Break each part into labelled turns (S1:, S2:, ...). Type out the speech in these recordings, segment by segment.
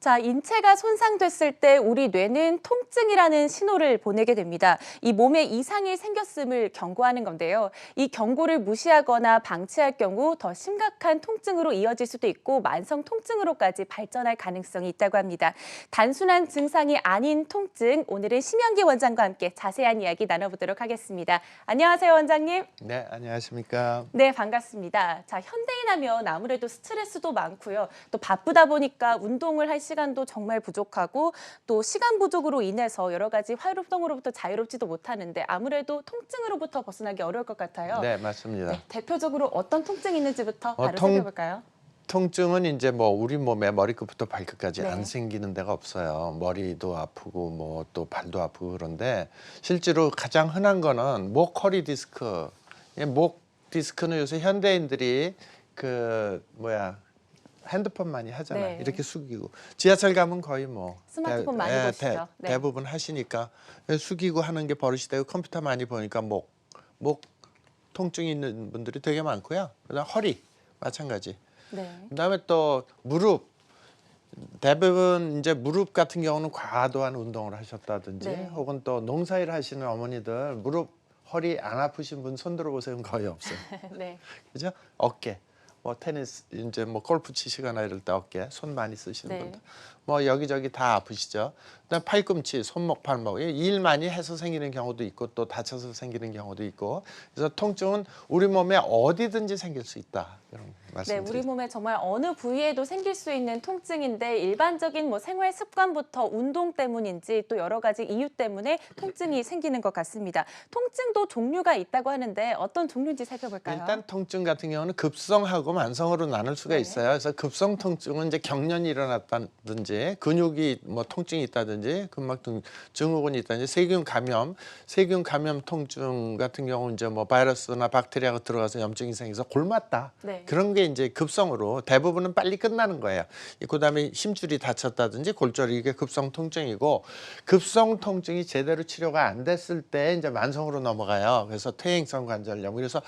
S1: 자, 인체가 손상됐을 때 우리 뇌는 통증이라는 신호를 보내게 됩니다. 이 몸에 이상이 생겼음을 경고하는 건데요. 이 경고를 무시하거나 방치할 경우 더 심각한 통증으로 이어질 수도 있고 만성 통증으로까지 발전할 가능성이 있다고 합니다. 단순한 증상이 아닌 통증, 오늘은 심영기 원장과 함께 자세한 이야기 나눠보도록 하겠습니다. 안녕하세요, 원장님.
S2: 네, 안녕하십니까.
S1: 네, 반갑습니다. 자, 현대인 하면 아무래도 스트레스도 많고요. 또 바쁘다 보니까 운동을 할 시간도 정말 부족하고 또 시간 부족으로 인해서 여러 가지 활동으로부터 자유롭지도 못하는데 아무래도 통증으로부터 벗어나기 어려울 것 같아요.
S2: 네, 맞습니다.
S1: 네, 대표적으로 어떤 통증이 있는지부터 바로
S2: 통-
S1: 살펴볼까요?
S2: 통증은 이제 뭐 우리 몸에 머리끝부터 발끝까지
S1: 네.
S2: 안 생기는 데가 없어요. 머리도 아프고 뭐 또 발도 아프고 그런데 실제로 가장 흔한 거는 목 허리 디스크. 이 목 디스크는 요새 현대인들이 핸드폰 많이 하잖아요.
S1: 네.
S2: 이렇게 숙이고 지하철 가면 거의 뭐
S1: 스마트폰 많이 보시죠. 네.
S2: 대부분 하시니까 숙이고 하는 게 버릇이 되고 컴퓨터 많이 보니까 목 통증이 있는 분들이 되게 많고요. 그다음 허리 마찬가지.
S1: 네.
S2: 그다음에 또 무릎. 대부분 이제 무릎 같은 경우는 과도한 운동을 하셨다든지
S1: 네.
S2: 혹은 또 농사일 하시는 어머니들 무릎 허리 안 아프신 분 손 들어보세요. 거의 없어요.
S1: 네.
S2: 그죠? 어깨. 뭐 테니스 이제 뭐 골프 치시거나 이럴 때 어깨 손 많이 쓰시는
S1: 네.
S2: 분들 뭐 여기저기 다 아프시죠. 그다음 팔꿈치, 손목, 발목 일 많이 해서 생기는 경우도 있고 또 다쳐서 생기는 경우도 있고 그래서 통증은 우리 몸에 어디든지 생길 수 있다 이런
S1: 네,
S2: 말씀드리죠.
S1: 우리 몸에 정말 어느 부위에도 생길 수 있는 통증인데 일반적인 뭐 생활 습관부터 운동 때문인지 또 여러 가지 이유 때문에 통증이 생기는 것 같습니다. 통증도 종류가 있다고 하는데 어떤 종류인지 살펴볼까요?
S2: 일단 통증 같은 경우는 급성하고 만성으로 나눌 수가
S1: 네.
S2: 있어요. 그래서 급성 통증은 이제 경련이 일어났다든지 근육이 뭐 통증이 있다든지 근막통 증후군이 있다든지 세균 감염 통증 같은 경우는 이제 뭐 바이러스나 박테리아가 들어가서 염증이 생겨서 골맞다.
S1: 네.
S2: 그런 게 이제 급성으로 대부분은 빨리 끝나는 거예요. 그다음에 힘줄이 다쳤다든지 골절이 이게 급성 통증이고 급성 통증이 제대로 치료가 안 됐을 때 이제 만성으로 넘어가요. 그래서 퇴행성 관절염. 그래서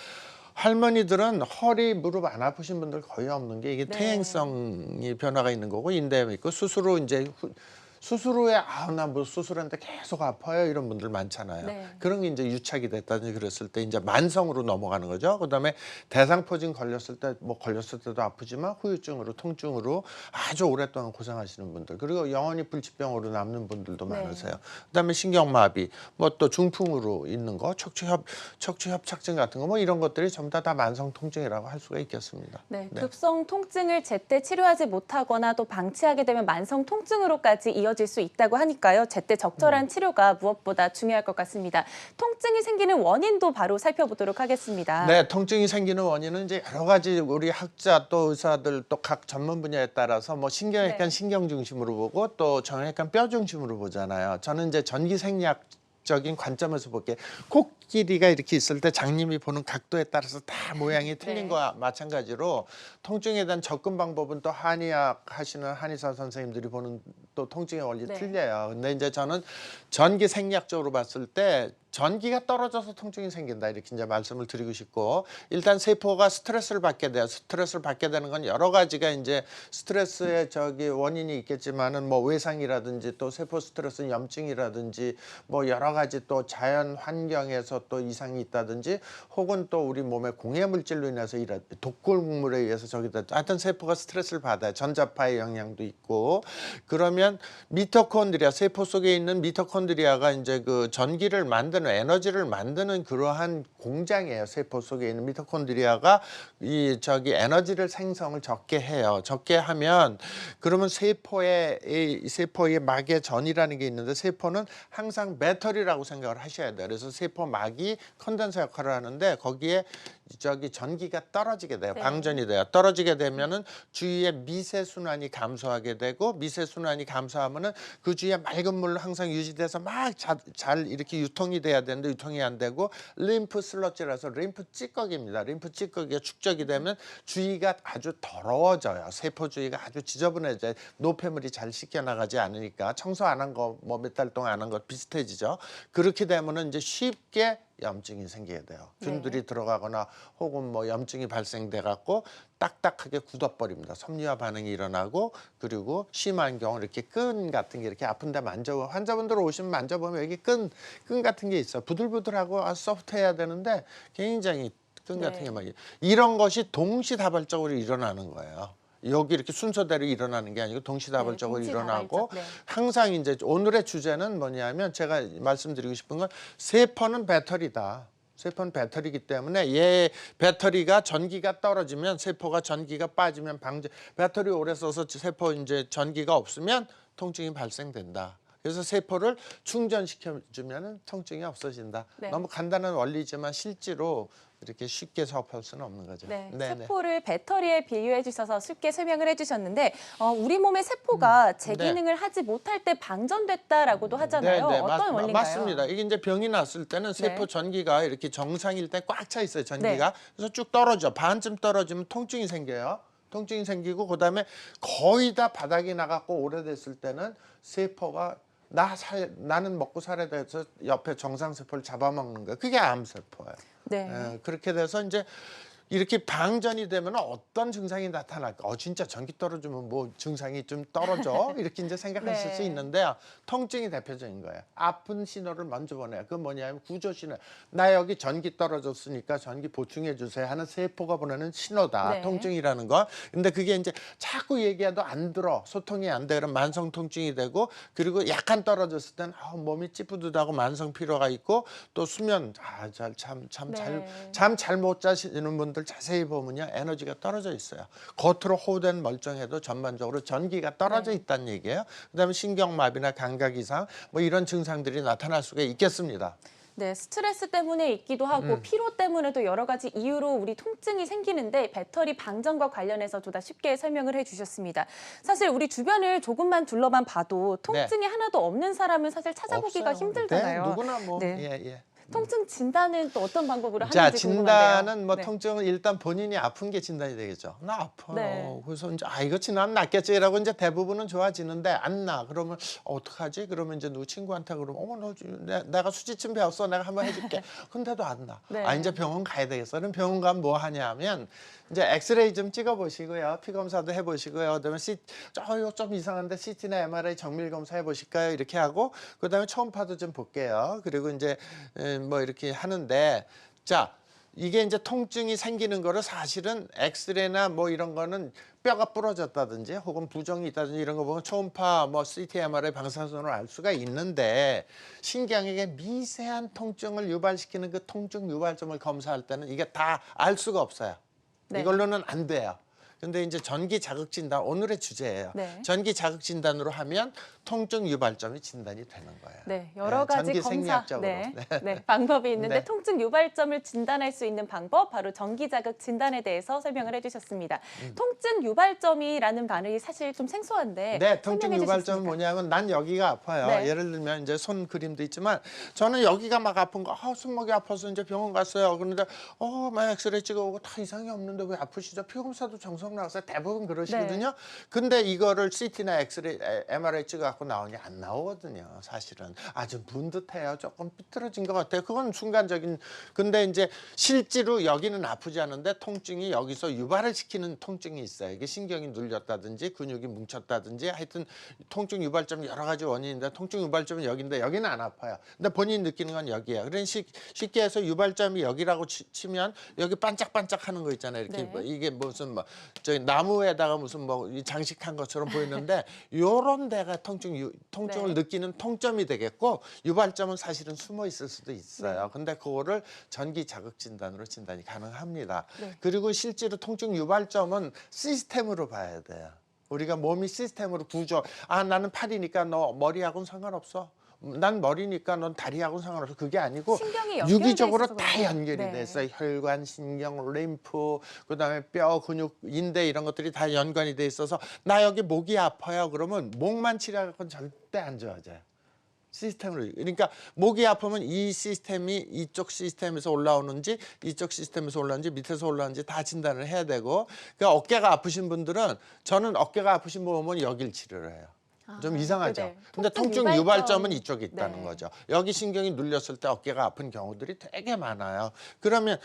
S2: 할머니들은 허리, 무릎 안 아프신 분들 거의 없는 게 이게
S1: 네.
S2: 퇴행성이 변화가 있는 거고 인대염이 있고 수술 후에 나 뭐 수술했는데 계속 아파요 이런 분들 많잖아요.
S1: 네.
S2: 그런 게 이제 유착이 됐다든지 그랬을 때 이제 만성으로 넘어가는 거죠. 그다음에 대상포진 걸렸을 때도 아프지만 후유증으로 통증으로 아주 오랫동안 고생하시는 분들 그리고 영원히 불치병으로 남는 분들도
S1: 네.
S2: 많으세요. 그다음에 신경마비 뭐 또 중풍으로 있는 거 척추협착증 같은 거 뭐 이런 것들이 전부 다 만성 통증이라고 할 수가 있겠습니다.
S1: 네,
S2: 네.
S1: 급성 통증을 제때 치료하지 못하거나 또 방치하게 되면 만성 통증으로까지 이어질 수 있다고 하니까요. 제때 적절한 치료가 무엇보다 중요할 것 같습니다. 통증이 생기는 원인도 바로 살펴보도록 하겠습니다.
S2: 네, 통증이 생기는 원인은 이제 여러 가지 우리 학자 또 의사들 또 각 전문 분야에 따라서 뭐 신경외과는
S1: 네.
S2: 신경 중심으로 보고 또 정형외과는 뼈 중심으로 보잖아요. 저는 이제 전기생리학적인 관점에서 볼게 코끼리가 이렇게 있을 때 장님이 보는 각도에 따라서 다 모양이 틀린
S1: 네.
S2: 거와 마찬가지로 통증에 대한 접근 방법은 또 한의학 하시는 한의사 선생님들이 보는 또 통증의 원리
S1: 네.
S2: 틀려요. 근데 이제 저는 전기생리학적으로 봤을 때 전기가 떨어져서 통증이 생긴다 이렇게 이제 말씀을 드리고 싶고 일단 세포가 스트레스를 받게 돼요. 스트레스를 받게 되는 건 여러 가지가 이제 스트레스의 원인이 있겠지만은 뭐 외상이라든지 또 세포 스트레스 염증이라든지 뭐 여러 가지 또 자연 환경에서 또 이상이 있다든지 혹은 또 우리 몸에 공해 물질로 인해서 독극물에 의해서 하여튼 세포가 스트레스를 받아요. 전자파의 영향도 있고 그러면 미토콘드리아 세포 속에 있는 미토콘드리아가 이제 그 전기를 만드는 에너지를 만드는 그러한 공장이에요. 세포 속에 있는 미토콘드리아가 에너지를 생성을 적게 해요. 적게 하면 그러면 세포의 막의 전이라는 게 있는데 세포는 항상 배터리라고 생각을 하셔야 돼요. 그래서 세포 막이 컨덴서 역할을 하는데 거기에 전기가 떨어지게 돼요.
S1: 네.
S2: 방전이 돼요. 떨어지게 되면은 주위에 미세 순환이 감소하게 되고 미세 순환이 감소하면은 그 주위에 맑은 물로 항상 유지돼서 막 잘 이렇게 유통이 돼야 되는데 유통이 안 되고 림프 슬러지라서 림프 찌꺼기입니다. 림프 찌꺼기가 축적이 되면 주위가 아주 더러워져요. 세포 주위가 아주 지저분해져요. 노폐물이 잘 씻겨 나가지 않으니까 청소 안 한 거 뭐 몇 달 동안 안 한 거 비슷해지죠. 그렇게 되면은 이제 쉽게 염증이 생기게 돼요.
S1: 네.
S2: 균들이 들어가거나 혹은 뭐 염증이 발생돼 갖고 딱딱하게 굳어버립니다. 섬유화 반응이 일어나고 그리고 심한 경우 이렇게 끈 같은 게 이렇게 아픈데 환자분들 오시면 만져보면 여기 끈 같은 게 있어. 부들부들하고 소프트해야 되는데 굉장히 끈 같은
S1: 네.
S2: 게 막 이런 것이 동시다발적으로 일어나는 거예요. 여기 이렇게 순서대로 일어나는 게 아니고 동시다발적으로 일어나고
S1: 동시다발적, 네.
S2: 항상 이제 오늘의 주제는 뭐냐면 제가 말씀드리고 싶은 건 세포는 배터리다. 세포는 배터리이기 때문에 얘 배터리가 전기가 떨어지면 세포가 전기가 빠지면 배터리 오래 써서 세포 이제 전기가 없으면 통증이 발생된다. 그래서 세포를 충전시켜주면 통증이 없어진다.
S1: 네.
S2: 너무 간단한 원리지만 실제로 이렇게 쉽게 접할 수는 없는 거죠.
S1: 네,
S2: 네네.
S1: 세포를 배터리에 비유해 주셔서 쉽게 설명을 해주셨는데 우리 몸의 세포가 제
S2: 네.
S1: 기능을 하지 못할 때 방전됐다라고도 하잖아요. 어떤 원리인가요?
S2: 맞습니다. 이게 이제 병이 났을 때는 세포
S1: 네.
S2: 전기가 이렇게 정상일 때 꽉 차 있어요. 전기가.
S1: 네.
S2: 그래서 쭉 떨어져. 반쯤 떨어지면 통증이 생겨요. 통증이 생기고 그다음에 거의 다 바닥이 나갔고 오래됐을 때는 세포가 나는 먹고 살아야 돼서 옆에 정상 세포를 잡아먹는 거예요. 그게 암세포예요.
S1: 네.
S2: 그렇게 돼서 이제 이렇게 방전이 되면 어떤 증상이 나타날까? 진짜 전기 떨어지면 뭐 증상이 좀 떨어져? 이렇게 이제 생각하실
S1: 네.
S2: 수 있는데요. 통증이 대표적인 거예요. 아픈 신호를 먼저 보내요. 그건 뭐냐면 구조 신호. 나 여기 전기 떨어졌으니까 전기 보충해 주세요 하는 세포가 보내는 신호다.
S1: 네.
S2: 통증이라는 거. 근데 그게 이제 자꾸 얘기해도 안 들어. 소통이 안 돼. 그럼 만성 통증이 되고 그리고 약간 떨어졌을 땐 몸이 찌뿌듯하고 만성 피로가 있고 또 수면 잠 잘 못 자시는 분들 자세히 보면요 에너지가 떨어져 있어요. 겉으로 호된 멀쩡해도 전반적으로 전기가 떨어져 있다는 얘기예요. 그다음에 신경마비나 감각 이상 뭐 이런 증상들이 나타날 수가 있겠습니다.
S1: 네, 스트레스 때문에 있기도 하고 피로 때문에도 여러 가지 이유로 우리 통증이 생기는데 배터리 방전과 관련해서 좀 더 쉽게 설명을 해주셨습니다. 사실 우리 주변을 조금만 둘러만 봐도 통증이 하나도 없는 사람은 사실 찾아보기가
S2: 없어요.
S1: 힘들잖아요.
S2: 네, 누구나 뭐
S1: 네.
S2: 예.
S1: 통증 진단은 또 어떤 방법으로
S2: 자,
S1: 하는지 궁금한데요.
S2: 진단은 뭐
S1: 네.
S2: 통증은 일단 본인이 아픈 게 진단이 되겠죠. 나 아파요.
S1: 네.
S2: 그래서 이제 이거 지나면 낫겠지라고 이제 대부분은 좋아지는데 안 나. 그러면 어떡하지? 그러면 이제 누구 친구한테 그러면 어머 너 내가 수지침 배웠어. 내가 한번 해줄게. 근데도 안 나.
S1: 네.
S2: 이제 병원 가야 되겠어. 그럼 병원 가면 뭐 하냐면 이제 엑스레이 좀 찍어보시고요. 피 검사도 해보시고요. 그다음에 이거 좀 이상한데 CT나 MRI 정밀 검사 해보실까요? 이렇게 하고 그다음에 초음파도 좀 볼게요. 그리고 이제 뭐 이렇게 하는데 자 이게 이제 통증이 생기는 거를 사실은 엑스레이나 뭐 이런 거는 뼈가 부러졌다든지 혹은 부종이 있다든지 이런 거 보면 초음파 뭐 CT, MRI 방사선으로 알 수가 있는데 신경에게 미세한 통증을 유발시키는 그 통증 유발점을 검사할 때는 이게 다 알 수가 없어요.
S1: 네.
S2: 이걸로는 안 돼요. 근데 이제 전기 자극 진단 오늘의 주제예요.
S1: 네.
S2: 전기 자극 진단으로 하면 통증 유발점이 진단이 되는 거예요.
S1: 네, 여러 가지
S2: 전기
S1: 검사
S2: 생리학적으로.
S1: 네, 방법이 있는데
S2: 네.
S1: 통증 유발점을 진단할 수 있는 방법 바로 전기 자극 진단에 대해서 설명을 해주셨습니다. 통증 유발점이라는 말이 사실 좀 생소한데
S2: 네, 통증
S1: 설명해
S2: 유발점은
S1: 주셨습니까?
S2: 뭐냐면 난 여기가 아파요.
S1: 네.
S2: 예를 들면 이제 손 그림도 있지만 저는 여기가 막 아픈 거, 손목이 아파서 이제 병원 갔어요. 그런데 막 엑스레이 찍어보고 다 이상이 없는데 왜 아프시죠? 피 검사도 정상 나왔어요. 대부분 그러시거든요.
S1: 네.
S2: 근데 이거를 CT나 엑스레이, MRI 찍어갖고 나오냐 안 나오거든요. 사실은 좀 분듯해요. 조금 삐뚤어진 것 같아요. 그건 순간적인. 근데 이제 실제로 여기는 아프지 않은데 통증이 여기서 유발을 시키는 통증이 있어요. 이게 신경이 눌렸다든지 근육이 뭉쳤다든지 하여튼 통증 유발점 여러 가지 원인인데 통증 유발점은 여기인데 여기는 안 아파요. 근데 본인이 느끼는 건 여기예요. 그러니까 쉽게 해서 유발점이 여기라고 치면 여기 반짝반짝하는 거 있잖아요. 이렇게
S1: 네.
S2: 뭐 이게 무슨 뭐 저기 나무에다가 무슨 뭐 장식한 것처럼 보이는데 요런 데가 통증을
S1: 네.
S2: 느끼는 통점이 되겠고 유발점은 사실은 숨어 있을 수도 있어요.
S1: 네.
S2: 근데 그거를 전기 자극 진단으로 진단이 가능합니다.
S1: 네.
S2: 그리고 실제로 통증 유발점은 시스템으로 봐야 돼요. 우리가 몸이 시스템으로 구조. 나는 팔이니까 너 머리하고는 상관없어. 난 머리니까 넌 다리하고는 상관없어. 그게 아니고
S1: 신경이 연결돼
S2: 유기적으로
S1: 있어서
S2: 다
S1: 그래요.
S2: 연결이
S1: 네.
S2: 돼 있어요. 혈관, 신경, 림프, 그다음에 뼈, 근육, 인대 이런 것들이 다 연관이 돼 있어서 나 여기 목이 아파요. 그러면 목만 치료하고는 절대 안 좋아져요. 시스템으로. 그러니까 목이 아프면 이 시스템이 이쪽 시스템에서 올라오는지 이쪽 시스템에서 올라오는지 밑에서 올라오는지 다 진단을 해야 되고 그러니까 어깨가 아프신 분들은 저는 어깨가 아프신 분 오면 여길 치료를 해요. 좀 이상하죠.
S1: 네네.
S2: 근데
S1: 통증
S2: 통증
S1: 유발점.
S2: 유발점은 이쪽에 있다는
S1: 네.
S2: 거죠. 여기 신경이 눌렸을 때 어깨가 아픈 경우들이 되게 많아요. 그러면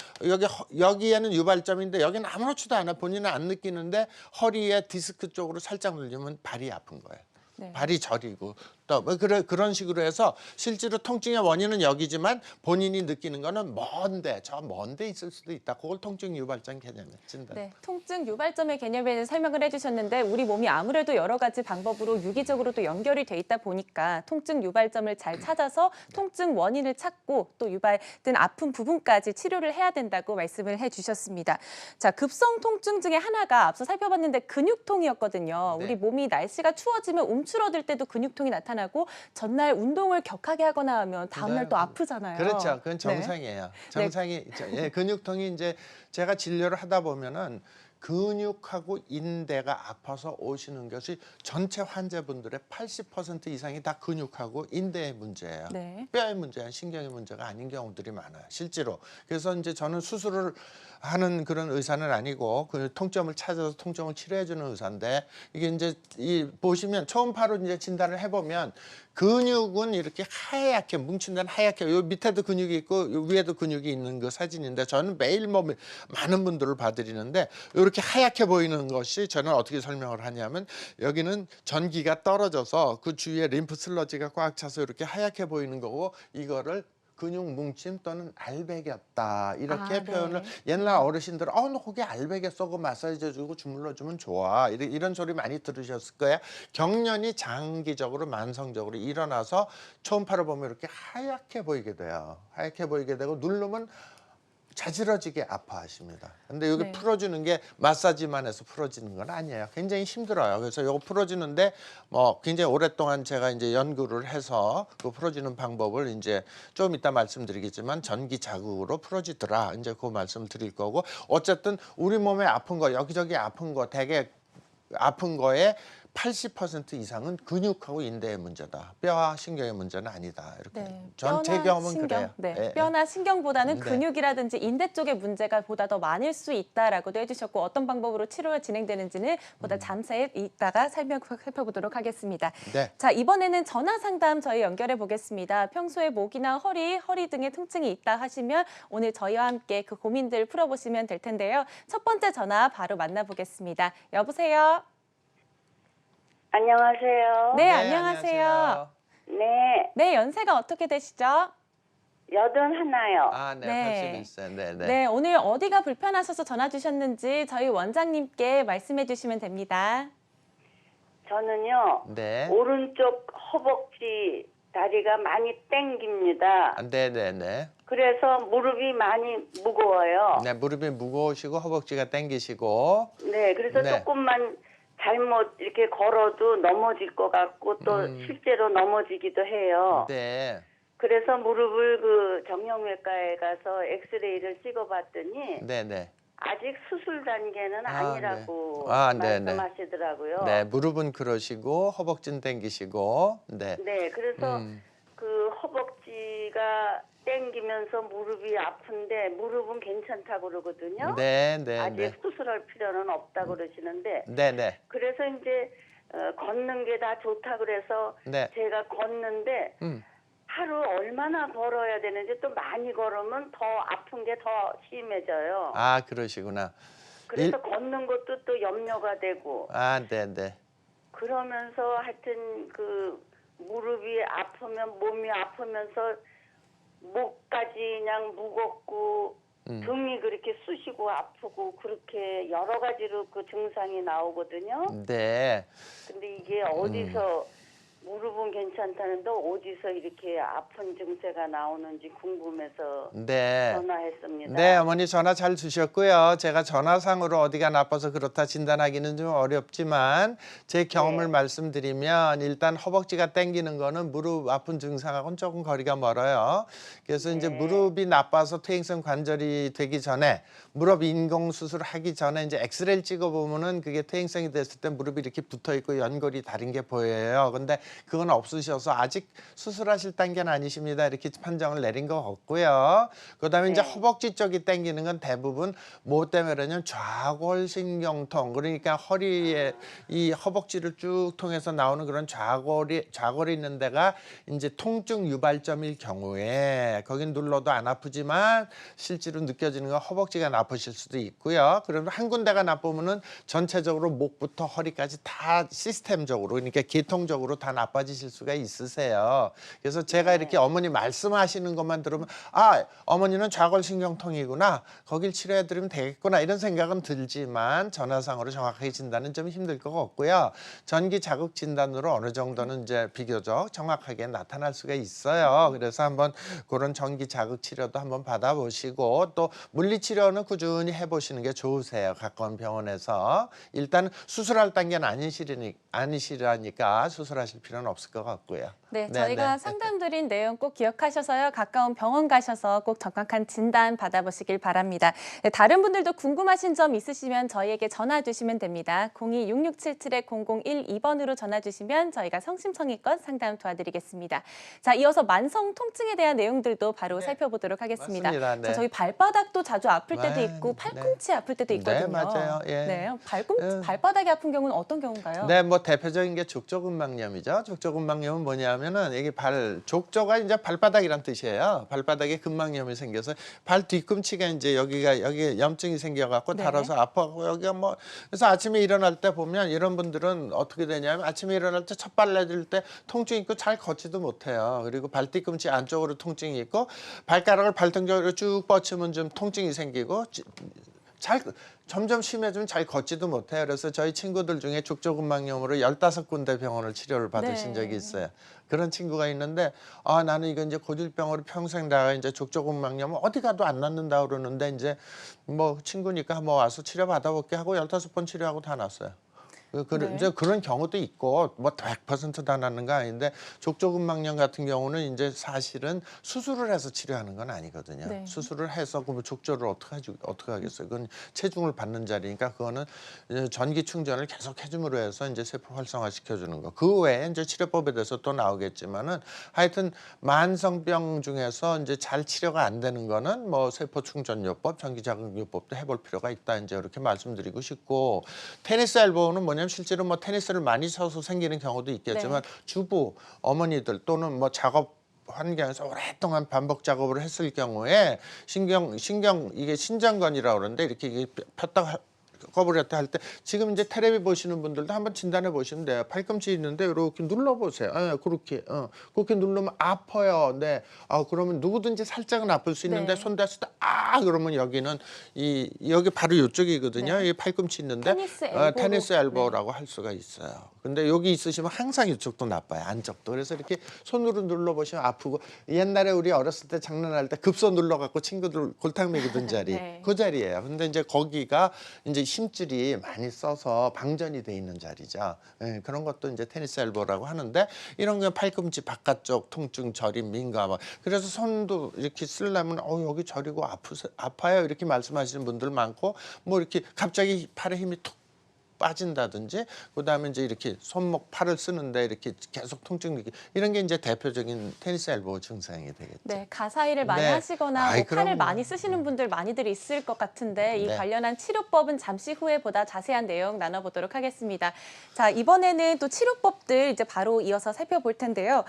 S2: 여기에는 유발점인데 여기는 아무렇지도 않아. 본인은 안 느끼는데 허리에 디스크 쪽으로 살짝 눌리면 발이 아픈 거예요.
S1: 네.
S2: 발이 저리고 또 뭐 그런 식으로 해서 실제로 통증의 원인은 여기지만 본인이 느끼는 거는 먼데 있을 수도 있다. 그걸 통증 유발점 개념에 진단.
S1: 네, 통증 유발점의 개념에 대해서 설명을 해주셨는데 우리 몸이 아무래도 여러 가지 방법으로 유기적으로 또 연결이 돼 있다 보니까 통증 유발점을 잘 찾아서 통증 원인을 찾고 또 유발된 아픈 부분까지 치료를 해야 된다고 말씀을 해주셨습니다. 자, 급성 통증 중에 하나가 앞서 살펴봤는데 근육통이었거든요.
S2: 네.
S1: 우리 몸이 날씨가 추워지면 움츠러들 때도 근육통이 나타나고 전날 운동을 격하게 하거나 하면 다음날
S2: 네.
S1: 또 아프잖아요.
S2: 그렇죠. 그건
S1: 네.
S2: 정상이에요. 정상이 예, 근육통이 이제 제가 진료를 하다 보면은 근육하고 인대가 아파서 오시는 것이 전체 환자분들의 80% 이상이 다 근육하고 인대의 문제예요.
S1: 네.
S2: 뼈의 문제야, 신경의 문제가 아닌 경우들이 많아요. 실제로. 그래서 이제 저는 수술을 하는 그런 의사는 아니고 그 통점을 찾아서 통증을 치료해 주는 의사인데 이게 이제 보시면 초음파로 이제 진단을 해보면 근육은 이렇게 하얗게 뭉친 데는 하얗게 요 밑에도 근육이 있고 요 위에도 근육이 있는 그 사진인데 저는 매일 뭐 많은 분들을 봐드리는데 이렇게 하얗게 보이는 것이 저는 어떻게 설명을 하냐면 여기는 전기가 떨어져서 그 주위에 림프 슬러지가 꽉 차서 이렇게 하얗게 보이는 거고 이거를 근육 뭉침 또는 알배겼다 이렇게 표현을
S1: 네.
S2: 옛날 어르신들은 너 거기 알배겼어 그 마사지 해주고 주물러주면 좋아 이런 소리 많이 들으셨을 거예요. 경련이 장기적으로 만성적으로 일어나서 초음파로 보면 이렇게 하얗게 보이게 돼요. 하얗게 보이게 되고 누르면 자지러지게 아파하십니다. 근데 여기
S1: 네.
S2: 풀어주는 게 마사지만 해서 풀어지는 건 아니에요. 굉장히 힘들어요. 그래서 이거 풀어주는데 뭐 굉장히 오랫동안 제가 이제 연구를 해서 그 풀어주는 방법을 이제 좀 이따 말씀드리겠지만 전기 자극으로 풀어지더라. 이제 그 말씀 드릴 거고 어쨌든 우리 몸에 아픈 거 여기저기 아픈 거 되게 아픈 거에 80% 이상은 근육하고 인대의 문제다. 뼈와 신경의 문제는 아니다. 이렇게
S1: 네,
S2: 제 경험은
S1: 신경,
S2: 그래요.
S1: 네,
S2: 예, 예.
S1: 뼈나 신경보다는
S2: 네.
S1: 근육이라든지 인대 쪽의 문제가 보다 더 많을 수 있다라고도 해주셨고 어떤 방법으로 치료가 진행되는지는 보다 잠시 이따가 살펴보도록 하겠습니다.
S2: 네.
S1: 자, 이번에는 전화 상담 저희 연결해 보겠습니다. 평소에 목이나 허리 등의 통증이 있다 하시면 오늘 저희와 함께 그 고민들 풀어보시면 될 텐데요. 첫 번째 전화 바로 만나보겠습니다. 여보세요?
S3: 안녕하세요.
S1: 네, 안녕하세요.
S3: 네,
S1: 네, 연세가 어떻게 되시죠?
S3: 81이요.
S2: 아, 네,
S1: 네.
S2: 81세. 네, 네.
S1: 네, 오늘 어디가 불편하셔서 전화 주셨는지 저희 원장님께 말씀해 주시면 됩니다.
S3: 저는요,
S2: 네.
S3: 오른쪽 허벅지 다리가 많이 땡깁니다.
S2: 네, 네, 네.
S3: 그래서 무릎이 많이 무거워요.
S2: 네, 무릎이 무거우시고 허벅지가 당기시고.
S3: 네, 그래서
S2: 네.
S3: 조금만 잘못 이렇게 걸어도 넘어질 것 같고 또 실제로 넘어지기도 해요.
S2: 네.
S3: 그래서 무릎을 그 정형외과에 가서 엑스레이를 찍어봤더니
S2: 네, 네.
S3: 아직 수술 단계는
S2: 아,
S3: 아니라고
S2: 네. 아, 네, 네.
S3: 말씀하시더라고요.
S2: 네, 무릎은 그러시고 허벅지는 당기시고. 네.
S3: 네, 그래서
S2: 음.
S3: 그 허벅지가 땡기면서 무릎이 아픈데 무릎은 괜찮다고 그러거든요.
S2: 네, 네,
S3: 아직
S2: 네.
S3: 수술할 필요는 없다고 그러시는데
S2: 네, 네.
S3: 그래서 이제 걷는 게 다 좋다 그래서
S2: 네.
S3: 제가 걷는데 하루 얼마나 걸어야 되는지 또 많이 걸으면 더 아픈 게 더 심해져요.
S2: 아, 그러시구나.
S3: 그래서 걷는 것도 또 염려가 되고
S2: 아, 네, 네.
S3: 그러면서 하여튼 그 무릎이 아프면 몸이 아프면서 목까지 그냥 무겁고 등이 그렇게 쑤시고 아프고 그렇게 여러 가지로 그 증상이 나오거든요.
S2: 네.
S3: 근데 이게 어디서 무릎은 괜찮다는데 어디서 이렇게 아픈 증세가 나오는지 궁금해서
S2: 네.
S3: 전화했습니다.
S2: 네, 어머니 전화 잘 주셨고요. 제가 전화상으로 어디가 나빠서 그렇다 진단하기는 좀 어렵지만 제 경험을
S3: 네.
S2: 말씀드리면 일단 허벅지가 당기는 거는 무릎 아픈 증상하고는 조금 거리가 멀어요. 그래서 이제
S3: 네.
S2: 무릎이 나빠서 퇴행성 관절이 되기 전에 무릎 인공 수술을 하기 전에 이제 엑스레이를 찍어 보면은 그게 퇴행성이 됐을 때 무릎이 이렇게 붙어 있고 연골이 다른 게 보여요. 근데 그건 없으셔서 아직 수술하실 단계는 아니십니다. 이렇게 판정을 내린 것 같고요. 그다음에 이제
S3: 네.
S2: 허벅지 쪽이 당기는 건 대부분 뭐 때문에 그러냐면 좌골신경통, 그러니까 허리에 이 허벅지를 쭉 통해서 나오는 그런 좌골이 있는 데가 이제 통증 유발점일 경우에 거긴 눌러도 안 아프지만 실제로 느껴지는 건 허벅지가 나쁘실 수도 있고요. 그러면 한 군데가 나쁘면은 전체적으로 목부터 허리까지 다 시스템적으로, 그러니까 계통적으로 다 나빠지실 수가 있으세요. 그래서 제가 이렇게 어머니 말씀하시는 것만 들으면 아, 어머니는 좌골신경통이구나, 거길 치료해 드리면 되겠구나, 이런 생각은 들지만 전화상으로 정확하게 진단은 좀 힘들 것 같고요. 전기 자극 진단으로 어느 정도는 이제 비교적 정확하게 나타날 수가 있어요. 그래서 한번 그런 전기 자극 치료도 한번 받아보시고, 또 물리 치료는 꾸준히 해보시는 게 좋으세요. 가까운 병원에서. 일단 수술할 단계는 아니시라니까 수술하실 필요는 없을 것 같고요.
S1: 네, 저희가 상담드린 내용 꼭 기억하셔서요. 가까운 병원 가셔서 꼭 정확한 진단 받아보시길 바랍니다. 네, 다른 분들도 궁금하신 점 있으시면 저희에게 전화 주시면 됩니다. 02-6677-0012번으로 전화 주시면 저희가 성심성의껏 상담 도와드리겠습니다. 자, 이어서 만성 통증에 대한 내용들도 바로 살펴보도록 하겠습니다.
S2: 맞습니다. 네.
S1: 자, 저희 발바닥도 자주 아플 때도
S2: 네,
S1: 있고 팔꿈치 아플 때도 있거든요.
S2: 네, 맞아요. 예.
S1: 네, 발바닥이 아픈 경우는 어떤 경우인가요?
S2: 네, 뭐 대표적인 게 족저근막염이죠. 족저근막염은 뭐냐면은 이게 족저가 이제 발바닥이란 뜻이에요. 발바닥에 근막염이 생겨서 발 뒤꿈치가 이제 여기 염증이 생겨갖고
S1: 네.
S2: 달아서 아파하고 여기가 뭐, 그래서 아침에 일어날 때 보면 이런 분들은 어떻게 되냐면 아침에 일어날 때 첫 발 내딜 때 통증이 있고 잘 걷지도 못해요. 그리고 발 뒤꿈치 안쪽으로 통증이 있고 발가락을 발등적으로 쭉 뻗치면 좀 통증이 생기고 점점 심해지면 잘 걷지도 못해요. 그래서 저희 친구들 중에 족저근막염으로 15군데 병원을 치료를 받으신
S1: 네.
S2: 적이 있어요. 그런 친구가 있는데 나는 이거 이제 고질병으로 평생 다 이제 족저근막염은 어디 가도 안 낫는다 그러는데 이제 뭐 친구니까 한번 와서 치료 받아볼게 하고 15번 치료하고 다 났어요.
S1: 네.
S2: 이제 그런 경우도 있고 뭐 100% 다 낫는 거 아닌데 족저근막염 같은 경우는 이제 사실은 수술을 해서 치료하는 건 아니거든요.
S1: 네.
S2: 수술을 해서 그 족저를 어떻게 하겠어요? 그건 체중을 받는 자리니까 그거는 이제 전기 충전을 계속 해줌으로 해서 이제 세포 활성화 시켜주는 거. 그 외에 이제 치료법에 대해서 또 나오겠지만은 하여튼 만성병 중에서 이제 잘 치료가 안 되는 거는 뭐 세포 충전요법, 전기자극요법도 해볼 필요가 있다, 이제 이렇게 말씀드리고 싶고, 테니스 엘보는 뭐냐면 실제로 뭐 테니스를 많이 쳐서 생기는 경우도 있겠지만 주부 어머니들 또는 뭐 작업 환경에서 오랫동안 반복 작업을 했을 경우에 신경 이게 신장관이라고 그러는데 이렇게 이게 폈다가 꺼버렸다 할 때 지금 이제 텔레비 보시는 분들도 한번 진단해 보시면 돼요. 팔꿈치 있는데 이렇게 눌러보세요. 그렇게 누르면 아파요. 네. 그러면 누구든지 살짝은 아플 수 있는데
S1: 네.
S2: 손 댔을 때 그러면 여기는 여기 바로 이쪽이거든요.
S1: 네.
S2: 이 팔꿈치 있는데
S1: 테니스
S2: 엘보라고 할 수가 있어요. 근데 여기 있으시면 항상 이쪽도 나빠요. 안쪽도. 그래서 이렇게 손으로 눌러보시면 아프고, 옛날에 우리 어렸을 때 장난할 때 급소 눌러갖고 친구들 골탕 먹이던 자리
S1: 네.
S2: 그 자리예요. 근데 이제 거기가 이제 힘줄이 많이 써서 방전이 돼 있는 자리죠. 그런 것도 이제 테니스 엘보라고 하는데, 이런 게 팔꿈치 바깥쪽 통증, 저림, 민감. 그래서 손도 이렇게 쓰려면 여기 저리고 아파요 이렇게 말씀하시는 분들 많고, 뭐 이렇게 갑자기 팔에 힘이 툭 빠진다든지, 그다음에 이제 이렇게 손목 팔을 쓰는데 이렇게 계속 통증 느끼, 이런 게 이제 대표적인 테니스 엘보 증상이 되겠죠.
S1: 네, 가사 일을 많이
S2: 네.
S1: 하시거나
S2: 아이,
S1: 팔을
S2: 그럼요.
S1: 많이 쓰시는 분들 많이들 있을 것 같은데 이
S2: 네.
S1: 관련한 치료법은 잠시 후에 보다 자세한 내용 나눠보도록 하겠습니다. 자, 이번에는 또 치료법들 이제 바로 이어서 살펴볼 텐데요.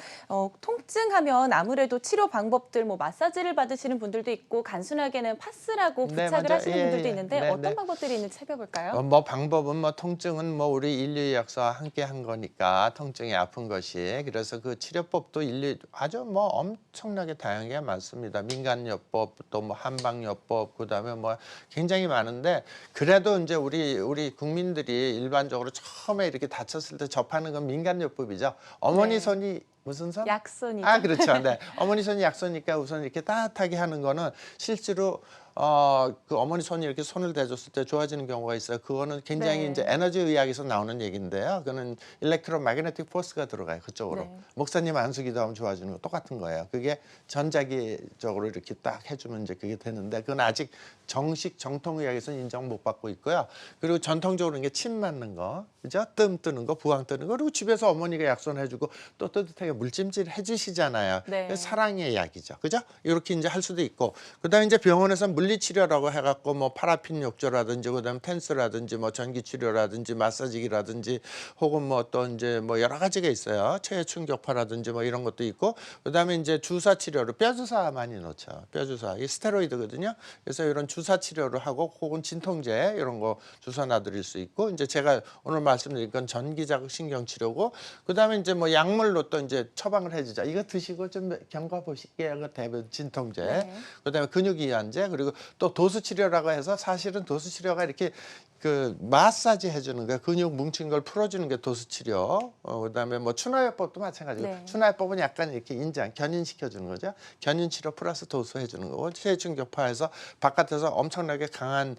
S1: 통증하면 아무래도 치료 방법들, 뭐 마사지를 받으시는 분들도 있고 간순하게는 파스라고
S2: 네,
S1: 부착을
S2: 맞아요.
S1: 하시는
S2: 예,
S1: 분들도
S2: 예.
S1: 있는데
S2: 네,
S1: 어떤
S2: 네.
S1: 방법들이 있는지 살펴볼까요?
S2: 뭐 방법은 뭐 통증은 뭐 우리 인류 역사와 함께 한 거니까 통증이 아픈 것이, 그래서 그 치료법도 아주 뭐 엄청나게 다양하게 많습니다. 민간요법, 또 뭐 한방요법, 그다음에 뭐 굉장히 많은데, 그래도 이제 우리 국민들이 일반적으로 처음에 이렇게 다쳤을 때 접하는 건 민간요법이죠. 어머니
S1: 네.
S2: 손이 무슨 손?
S1: 약손이죠.
S2: 그렇죠. 네. 어머니 손이 약손이니까 우선 이렇게 따뜻하게 하는 거는 실제로 그 어머니 손이 이렇게 손을 대줬을 때 좋아지는 경우가 있어요. 그거는 굉장히
S1: 네.
S2: 이제 에너지 의학에서 나오는 얘기인데요. 그거는 일렉트로매그네틱 포스가 들어가요. 그쪽으로.
S1: 네.
S2: 목사님 안수기도 하면 좋아지는 거 똑같은 거예요. 그게 전자기적으로 이렇게 딱 해주면 이제 그게 되는데 그건 아직 정식 정통의학에서는 인정 못 받고 있고요. 그리고 전통적으로 이게 침 맞는 거, 그죠? 뜸 뜨는 거, 부항 뜨는 거, 그리고 집에서 어머니가 약손해주고 또 따뜻하게 물찜질 해주시잖아요.
S1: 네.
S2: 사랑의 약이죠, 그죠? 이렇게 이제 할 수도 있고, 그다음에 이제 병원에서 물리치료라고 해갖고 뭐 파라핀 욕조라든지, 그다음 텐스라든지, 뭐 전기치료라든지, 마사지기라든지, 혹은 뭐 또 이제 뭐 여러 가지가 있어요. 체외 충격파라든지 뭐 이런 것도 있고, 그다음에 이제 주사 치료로 뼈 주사 많이 놓죠. 뼈 주사, 이 스테로이드거든요. 그래서 이런 주사 치료를 하고 혹은 진통제 이런 거 주사 놔드릴 수 있고, 이제 제가 오늘 말씀드린 건 전기자극 신경 치료고, 그다음에 이제 뭐 약물로 또 이제 처방을 해주자. 이거 드시고 좀 경과 보실게요. 그 대부분 진통제.
S1: 네.
S2: 그다음에 근육이완제, 그리고 또 도수 치료라고 해서 사실은 도수 치료가 이렇게 그 마사지 해주는 거예요. 근육 뭉친 걸 풀어주는 게 도수 치료. 그다음에 뭐 추나요법도 마찬가지고,
S1: 네.
S2: 추나요법은 약간 이렇게 견인시켜주는 거죠. 견인 치료 플러스 도수 해주는 거고, 체충격파에서 바깥에서 엄청나게 강한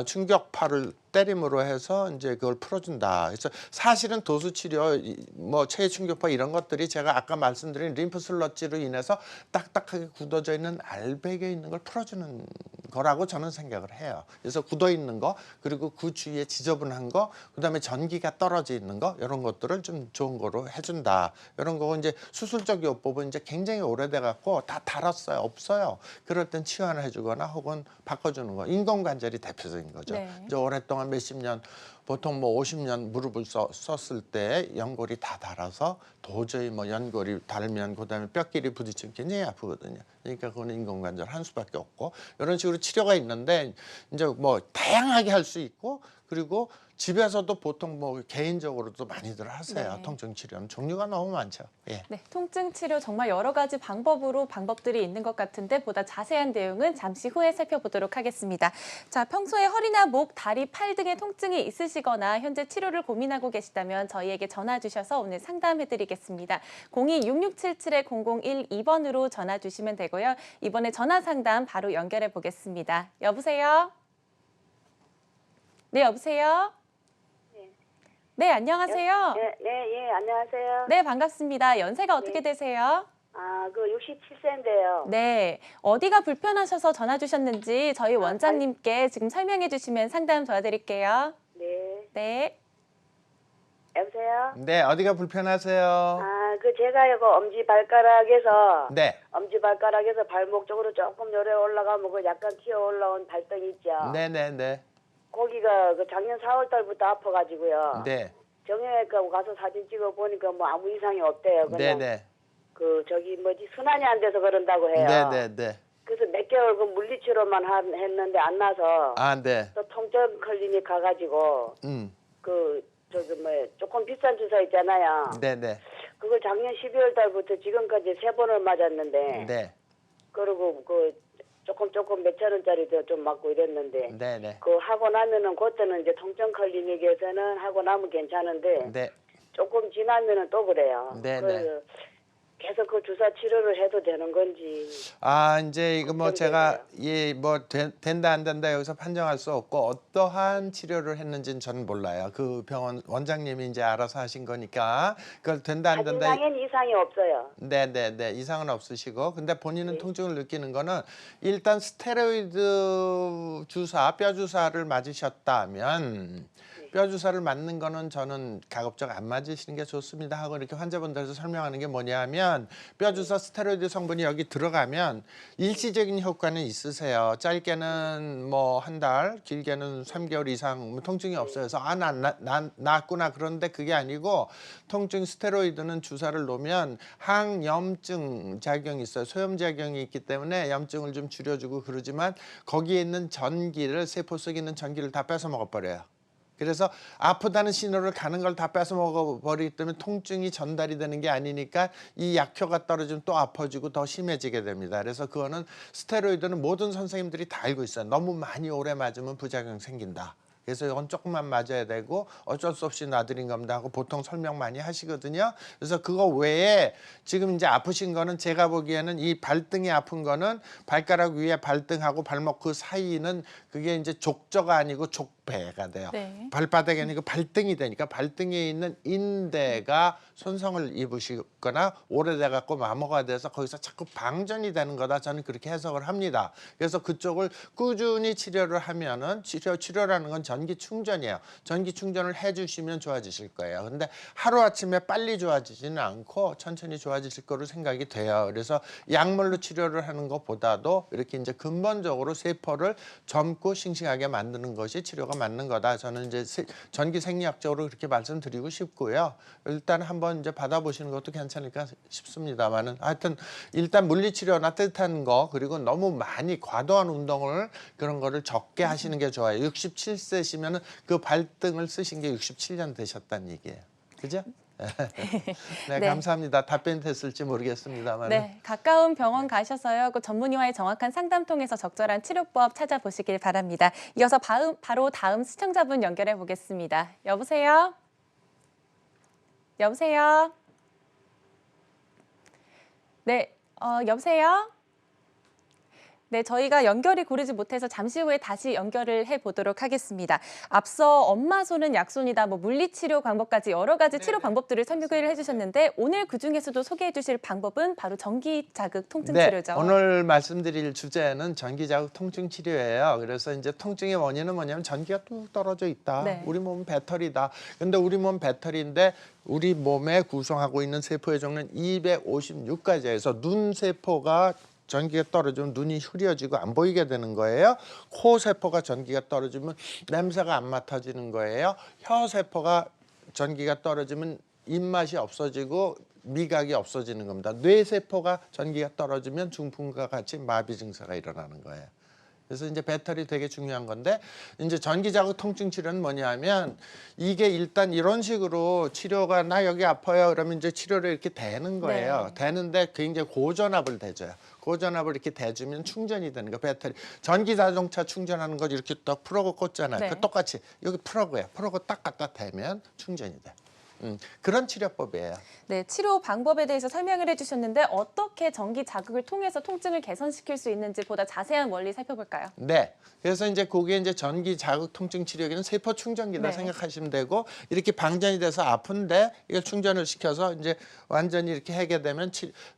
S2: 충격파를 때림으로 해서 이제 그걸 풀어준다. 그래서 사실은 도수 치료, 뭐 체외 충격파 이런 것들이 제가 아까 말씀드린 림프 슬러지로 인해서 딱딱하게 굳어져 있는 알배기에 있는 걸 풀어주는 거라고 저는 생각을 해요. 그래서 굳어 있는 거, 그리고 그 주위에 지저분한 거, 그다음에 전기가 떨어져 있는 거, 이런 것들을 좀 좋은 거로 해준다. 이런 거고, 이제 수술적 요법은 이제 굉장히 오래돼 갖고 다 달았어요, 없어요. 그럴 땐 치환을 해주거나 혹은 바꿔주는 거. 인공관절이 대표적인 거죠.
S1: 네.
S2: 이제 오랫동안 몇십 년, 보통 뭐 50년 무릎을 썼을 때 연골이 다 닳아서 도저히 뭐 연골이 닳으면 그다음에 뼈끼리 부딪히면 굉장히 아프거든요. 그러니까 그거는 인공관절 한 수밖에 없고, 이런 식으로 치료가 있는데 이제 뭐 다양하게 할 수 있고, 그리고 집에서도 보통 뭐 개인적으로도 많이들 하세요.
S1: 네.
S2: 통증 치료는 종류가 너무 많죠. 예.
S1: 네, 통증 치료 정말 여러 가지 방법들이 있는 것 같은데 보다 자세한 내용은 잠시 후에 살펴보도록 하겠습니다. 자, 평소에 허리나 목, 다리, 팔 등의 통증이 있으시거나 현재 치료를 고민하고 계시다면 저희에게 전화 주셔서 오늘 상담해드리겠습니다. 02-6677-0012번으로 전화 주시면 되고요. 이번에 전화 상담 바로 연결해 보겠습니다. 여보세요? 네, 여보세요? 네, 안녕하세요.
S3: 네, 안녕하세요.
S1: 네, 반갑습니다. 연세가 어떻게 되세요?
S3: 그 67세인데요.
S1: 네, 어디가 불편하셔서 전화 주셨는지 저희 원장님께 지금 설명해 주시면 상담 도와드릴게요.
S3: 네.
S1: 네,
S3: 여보세요?
S2: 네, 어디가 불편하세요?
S3: 제가 이거 엄지발가락에서,
S2: 네,
S3: 엄지발가락에서 발목 쪽으로 조금 요래 올라가면 그 약간 튀어 올라온 발등 있죠?
S2: 네, 네, 네,
S3: 거기가 그 작년 4월 달부터 아파가지고요.
S2: 네,
S3: 정형외과 가서 사진 찍어 보니까 뭐 아무 이상이 없대요.
S2: 네,
S3: 그냥
S2: 네,
S3: 순환이 안 돼서 그런다고 해요.
S2: 네, 네, 네.
S3: 그래서 몇 개월 그 물리치료만 했는데 안 나서
S2: 네.
S3: 또 통증 클리닉 가가지고 조금 비싼 주사 있잖아요.
S2: 네네.
S3: 그걸 작년 12월 달부터 지금까지 3번을 맞았는데,
S2: 네.
S3: 그리고 조금 몇천 원짜리도 좀 맞고 이랬는데,
S2: 네네.
S3: 하고 나면은 그때는 이제 통증 클리닉에서는 하고 나면 괜찮은데,
S2: 네.
S3: 조금 지나면은 또 그래요.
S2: 네네.
S3: 그래서 계속 그 주사 치료를 해도 되는 건지.
S2: 이제 이거 뭐 제가 된다 안 된다 여기서 판정할 수 없고, 어떠한 치료를 했는지는 저는 몰라요. 그 병원 원장님이 이제 알아서 하신 거니까 그걸 된다 안 된다.
S3: 하지만 이상이 없어요.
S2: 네네네, 이상은 없으시고, 근데 본인은 통증을 느끼는 거는 일단 스테로이드 주사, 뼈 주사를 맞으셨다면, 뼈 주사를 맞는 거는 저는 가급적 안 맞으시는 게 좋습니다 하고 이렇게 환자분들에서 설명하는 게 뭐냐면, 뼈 주사 스테로이드 성분이 여기 들어가면 일시적인 효과는 있으세요. 짧게는 뭐 한 달, 길게는 3개월 이상 뭐 통증이 없어요. 그래서 낫구나. 그런데 그게 아니고, 통증 스테로이드는 주사를 놓으면 항염증 작용이 있어요. 소염 작용이 있기 때문에 염증을 좀 줄여주고 그러지만, 거기에 있는 전기를, 세포 속에 있는 전기를 다 뺏어 먹어버려요. 그래서 아프다는 신호를 가는 걸 다 뺏어 먹어버리기 때문에 통증이 전달이 되는 게 아니니까 이 약효가 떨어지면 또 아파지고 더 심해지게 됩니다. 그래서 그거는 스테로이드는 모든 선생님들이 다 알고 있어요. 너무 많이 오래 맞으면 부작용 생긴다. 그래서 이건 조금만 맞아야 되고 어쩔 수 없이 놔드린 겁니다 하고 보통 설명 많이 하시거든요. 그래서 그거 외에 지금 이제 아프신 거는 제가 보기에는 이 발등이 아픈 거는 발가락 위에 발등하고 발목 그 사이는 그게 이제 족저가 아니고 족배가 돼요.
S1: 네.
S2: 발바닥이 아니고 발등이 되니까 발등에 있는 인대가 손상을 입으시거나 오래돼 갖고 마모가 돼서 거기서 자꾸 방전이 되는 거다. 저는 그렇게 해석을 합니다. 그래서 그쪽을 꾸준히 치료를 하면은 치료라는 건 전기 충전이에요. 전기 충전을 해주시면 좋아지실 거예요. 근데 하루아침에 빨리 좋아지지는 않고 천천히 좋아지실 거로 생각이 돼요. 그래서 약물로 치료를 하는 것보다도 이렇게 이제 근본적으로 세포를 젊고 싱싱하게 만드는 것이 치료가 맞는 거다. 저는 이제 전기 생리학적으로 그렇게 말씀드리고 싶고요. 일단 한번 이제 받아보시는 것도 괜찮을까 싶습니다만은 하여튼 일단 물리치료나 뜻한 거 그리고 너무 많이 과도한 운동을 그런 거를 적게 하시는 게 좋아요. 67세시면은 그 발등을 쓰신 게 67년 되셨다는 얘기예요. 그죠? 네,
S1: 네.
S2: 감사합니다. 답변이 됐을지 모르겠습니다만.
S1: 네, 가까운 병원 가셔서요. 그 전문의와의 정확한 상담 통해서 적절한 치료법 찾아보시길 바랍니다. 이어서 바로 다음 시청자분 연결해 보겠습니다. 여보세요? 여보세요? 네, 여보세요? 네, 저희가 연결이 고르지 못해서 잠시 후에 다시 연결을 해보도록 하겠습니다. 앞서 엄마 손은 약손이다, 뭐 물리치료 방법까지 여러 가지 치료 방법들을 설명을 해주셨는데 오늘 그중에서도 소개해 주실 방법은 바로 전기자극 통증 치료죠.
S2: 네, 오늘 말씀드릴 주제는 전기자극 통증 치료예요. 그래서 이제 통증의 원인은 뭐냐면 전기가 뚝 떨어져 있다.
S1: 네.
S2: 우리 몸은 배터리다. 근데 우리 몸 배터리인데 우리 몸에 구성하고 있는 세포의 종류는 256가지에서 눈 세포가 전기가 떨어지면 눈이 흐려지고 안 보이게 되는 거예요. 코 세포가 전기가 떨어지면 냄새가 안 맡아지는 거예요. 혀 세포가 전기가 떨어지면 입맛이 없어지고 미각이 없어지는 겁니다. 뇌 세포가 전기가 떨어지면 중풍과 같이 마비 증세가 일어나는 거예요. 그래서 이제 배터리 되게 중요한 건데 이제 전기자극 통증 치료는 뭐냐면 이게 일단 이런 식으로 치료가 나 여기 아파요 그러면 이제 치료를 이렇게 대는 거예요.
S1: 네.
S2: 대는데 굉장히 고전압을 대줘요. 고전압을 이렇게 대주면 충전이 되는 거. 배터리 전기 자동차 충전하는 거 이렇게 딱 플러그 꽂잖아요.
S1: 네.
S2: 그 똑같이 여기 플러그예요. 플러그 딱 갖다 대면 충전이 돼. 그런 치료법이에요.
S1: 네, 치료 방법에 대해서 설명을 해주셨는데 어떻게 전기 자극을 통해서 통증을 개선시킬 수 있는지 보다 자세한 원리 살펴볼까요?
S2: 네. 그래서 이제 그게 이제 전기 자극 통증 치료기는 세포 충전기다
S1: 네.
S2: 생각하시면 되고 이렇게 방전이 돼서 아픈데 이걸 충전을 시켜서 이제 완전히 이렇게 하게 되면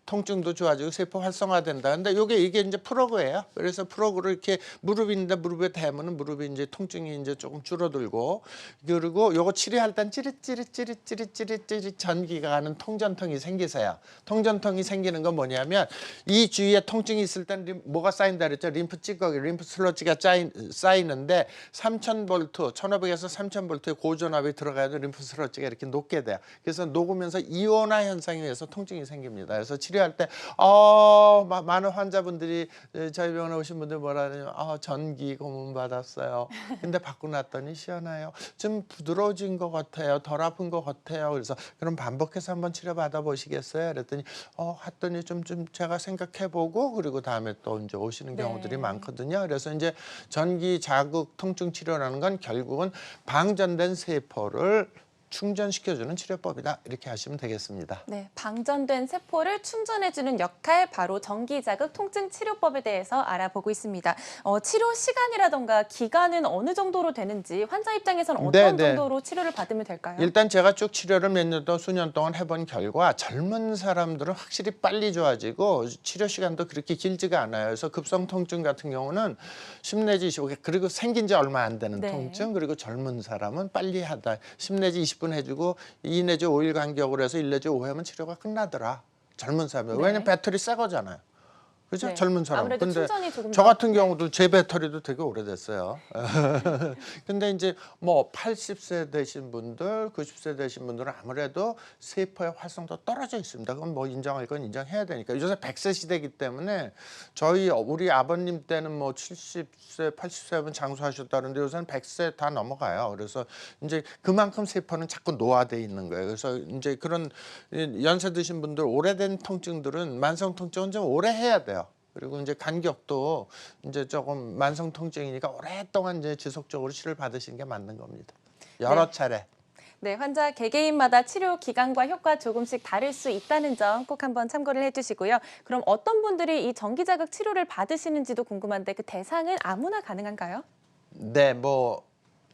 S2: 통증도 좋아지고 세포 활성화된다. 근데 이게 이제 플러그예요. 그래서 플러그를 이렇게 무릎이 있는데 무릎에 대면은 무릎이 이제 통증이 이제 조금 줄어들고 그리고 요거 치료할 땐 찌릿찌릿 전기가 가는 통전통이 생기세요. 통전통이 생기는 건 뭐냐면 이 주위에 통증이 있을 땐 뭐가 쌓인다 그랬죠? 림프 찌꺼기, 림프 슬러지가 쌓이는데 3000V, 1500에서 3000V의 고전압이 들어가야 돼 림프 슬러지가 이렇게 녹게 돼요. 그래서 녹으면서 이온화 현상에 의해서 통증이 생깁니다. 그래서 치료할 때 많은 환자분들이 저희 병원에 오신 분들 뭐라 하냐면 전기 고문 받았어요. 근데 받고 났더니 시원해요. 좀 부드러워진 것 같아요. 덜 아픈 것 같아요. 그래서 그럼 반복해서 한번 치료 받아보시겠어요? 그랬더니 했더니 좀 제가 생각해보고 그리고 다음에 또 이제 오시는 경우들이
S1: 네.
S2: 많거든요. 그래서 이제 전기 자극 통증 치료라는 건 결국은 방전된 세포를 충전시켜주는 치료법이다. 이렇게 하시면 되겠습니다.
S1: 네, 방전된 세포를 충전해주는 역할, 바로 전기자극 통증 치료법에 대해서 알아보고 있습니다. 치료 시간이라던가 기간은 어느 정도로 되는지 환자 입장에서는 어떤 정도로 치료를 받으면 될까요?
S2: 일단 제가 쭉 치료를 몇 년 동안 수년 동안 해본 결과 젊은 사람들은 확실히 빨리 좋아지고 치료 시간도 그렇게 길지가 않아요. 그래서 급성 통증 같은 경우는 10 내지 25, 그리고 생긴 지 얼마 안 되는
S1: 네.
S2: 통증, 그리고 젊은 사람은 빨리 하다 10 내지 20분 해주고 2 내지 5일 간격으로 해서 1 내지 5회면 치료가 끝나더라. 젊은 사람들.
S1: 네.
S2: 왜냐면 배터리 새 거잖아요. 그죠?
S1: 네.
S2: 젊은 사람.
S1: 아무래도
S2: 근데
S1: 충전이 조금
S2: 저
S1: 더-
S2: 같은 경우도 제 배터리도 되게 오래됐어요. 근데 이제 뭐 80세 되신 분들, 90세 되신 분들은 아무래도 세포의 활성도 떨어져 있습니다. 그건 뭐 인정할 건 인정해야 되니까. 요새 100세 시대이기 때문에 우리 아버님 때는 뭐 70세, 80세면 장수하셨다는데 요새는 100세 다 넘어가요. 그래서 이제 그만큼 세포는 자꾸 노화돼 있는 거예요. 그래서 이제 그런 연세 드신 분들 오래된 통증들은 만성 통증은 좀 오래 해야 돼요. 그리고 이제 간격도 이제 조금 만성 통증이니까 오랫동안 이제 지속적으로 치료를 받으시는 게 맞는 겁니다. 여러
S1: 네.
S2: 차례.
S1: 네, 환자 개개인마다 치료 기간과 효과 조금씩 다를 수 있다는 점 꼭 한번 참고를 해주시고요. 그럼 어떤 분들이 이 전기자극 치료를 받으시는지도 궁금한데 그 대상은 아무나 가능한가요?
S2: 네, 뭐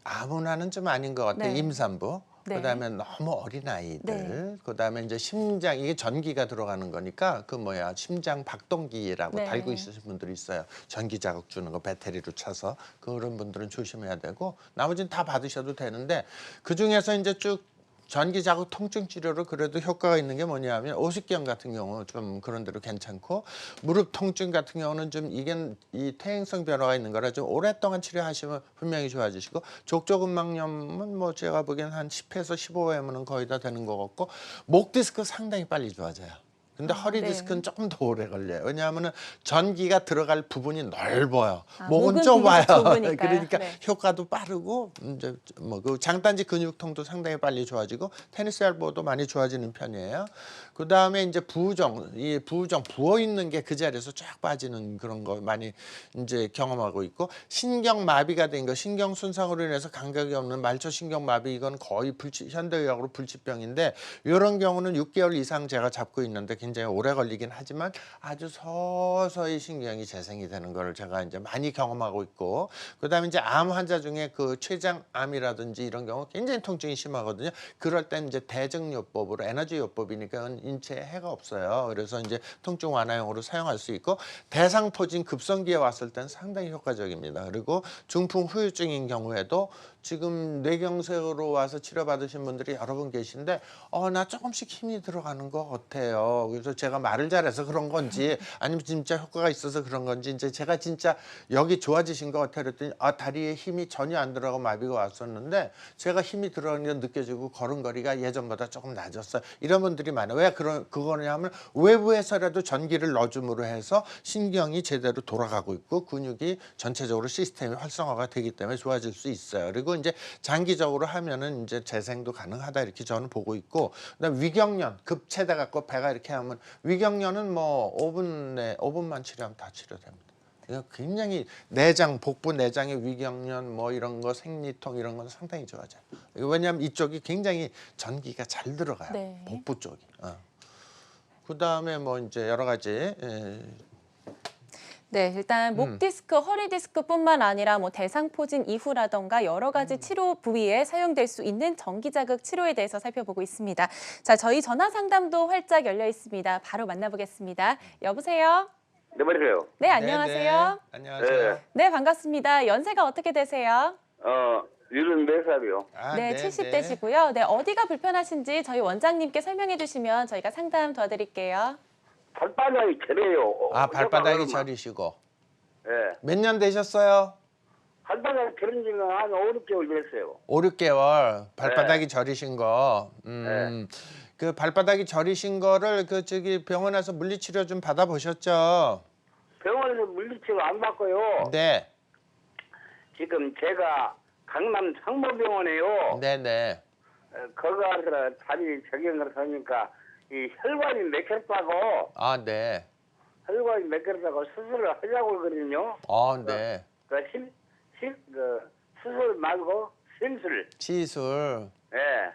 S2: 아무나는 좀 아닌 것 같아요.
S1: 네.
S2: 임산부.
S1: 네.
S2: 그다음에 너무 어린 아이들.
S1: 네.
S2: 그다음에 이제 심장 이게 전기가 들어가는 거니까 그 심장 박동기라고
S1: 네.
S2: 달고 있으신 분들이 있어요. 전기 자극 주는 거 배터리로 차서 그런 분들은 조심해야 되고 나머지는 다 받으셔도 되는데 그 중에서 이제 쭉 전기 자극 통증 치료로 그래도 효과가 있는 게 뭐냐면 오십견 같은 경우 좀 그런 대로 괜찮고 무릎 통증 같은 경우는 좀 이게 이 퇴행성 변화가 있는 거라 좀 오랫동안 치료하시면 분명히 좋아지시고 족저근막염은 뭐 제가 보기엔 한 10회에서 15회면은 거의 다 되는 것 같고 목 디스크 상당히 빨리 좋아져요. 근데 허리
S1: 네.
S2: 디스크는 조금 더 오래 걸려요. 왜냐하면은 전기가 들어갈 부분이 넓어요.
S1: 아,
S2: 목은
S1: 목은
S2: 좁아요.
S1: 비교적 좁으니까요.
S2: 그러니까
S1: 네.
S2: 효과도 빠르고 이제 뭐 그 장단지 근육통도 상당히 빨리 좋아지고 테니스 엘보도 많이 좋아지는 편이에요. 그 다음에 이제 이 부우정 부어 있는 게 그 자리에서 쫙 빠지는 그런 거 많이 이제 경험하고 있고 신경 마비가 된 거, 신경 손상으로 인해서 감각이 없는 말초 신경 마비 이건 거의 현대의학으로 불치병인데 이런 경우는 6개월 이상 제가 잡고 있는데 굉장히 오래 걸리긴 하지만 아주 서서히 신경이 재생이 되는 걸 제가 이제 많이 경험하고 있고 그다음에 이제 암 환자 중에 그 췌장암이라든지 이런 경우 굉장히 통증이 심하거든요. 그럴 땐 이제 대증요법으로 에너지 요법이니까 인체에 해가 없어요. 그래서 이제 통증 완화용으로 사용할 수 있고 대상포진 급성기에 왔을 땐 상당히 효과적입니다. 그리고 중풍 후유증인 경우에도 지금 뇌경색으로 와서 치료받으신 분들이 여러 분 계신데 나 조금씩 힘이 들어가는 것 같아요. 그래서 제가 말을 잘해서 그런 건지 아니면 진짜 효과가 있어서 그런 건지 이제 제가 진짜 여기 좋아지신 것 같아요. 그랬더니 다리에 힘이 전혀 안 들어가고 마비가 왔었는데 제가 힘이 들어가는 게 느껴지고 걸음걸이가 예전보다 조금 낮았어요. 이런 분들이 많아요. 왜 그거냐면 외부에서라도 전기를 넣어줌으로 해서 신경이 제대로 돌아가고 있고 근육이 전체적으로 시스템이 활성화가 되기 때문에 좋아질 수 있어요. 그리고 이제 장기적으로 하면은 이제 재생도 가능하다 이렇게 저는 보고 있고 그다음 위경련 급체돼 갖고 배가 이렇게 하면 위경련은 뭐 5분만 치료하면 다 치료됩니다. 이거 굉장히 내장 복부 내장의 위경련 뭐 이런 거 생리통 이런 건 상당히 좋아져요. 왜냐하면 이쪽이 굉장히 전기가 잘 들어가요.
S1: 네.
S2: 복부 쪽이. 그다음에 뭐 이제 여러 가지
S1: 네, 일단 목 디스크, 허리 디스크뿐만 아니라 뭐 대상포진 이후라던가 여러 가지 치료 부위에 사용될 수 있는 전기자극 치료에 대해서 살펴보고 있습니다. 자, 저희 전화 상담도 활짝 열려 있습니다. 바로 만나보겠습니다. 여보세요?
S4: 네, 말이세요.
S1: 네, 안녕하세요.
S2: 네. 안녕하세요.
S1: 네, 반갑습니다. 연세가 어떻게 되세요?
S4: 74살이요.
S1: 네, 70대시고요. 네, 어디가 불편하신지 저희 원장님께 설명해 주시면 저희가 상담 도와드릴게요.
S4: 발바닥이 저려요.
S2: 발바닥이 저리시고
S4: 예.
S2: 몇 년 되셨어요?
S4: 발바닥이 저린 지는 한 5, 6개월 됐어요.
S2: 5, 6개월 발바닥이 저리신 거. 그 발바닥이 저리신 거를 그 저기 병원에서 물리치료 좀 받아보셨죠?
S4: 병원에서 물리치료 안 받고요.
S2: 네.
S4: 지금 제가 강남 상모병원에요.
S2: 네네.
S4: 거기 가서 다리 적용을 하니까 이 혈관이 막혔다고
S2: 네.
S4: 혈관이 막혔다고 수술을 하자고 그러거든요.
S2: 네.
S4: 수술 말고 심술.
S2: 시술.
S4: 예.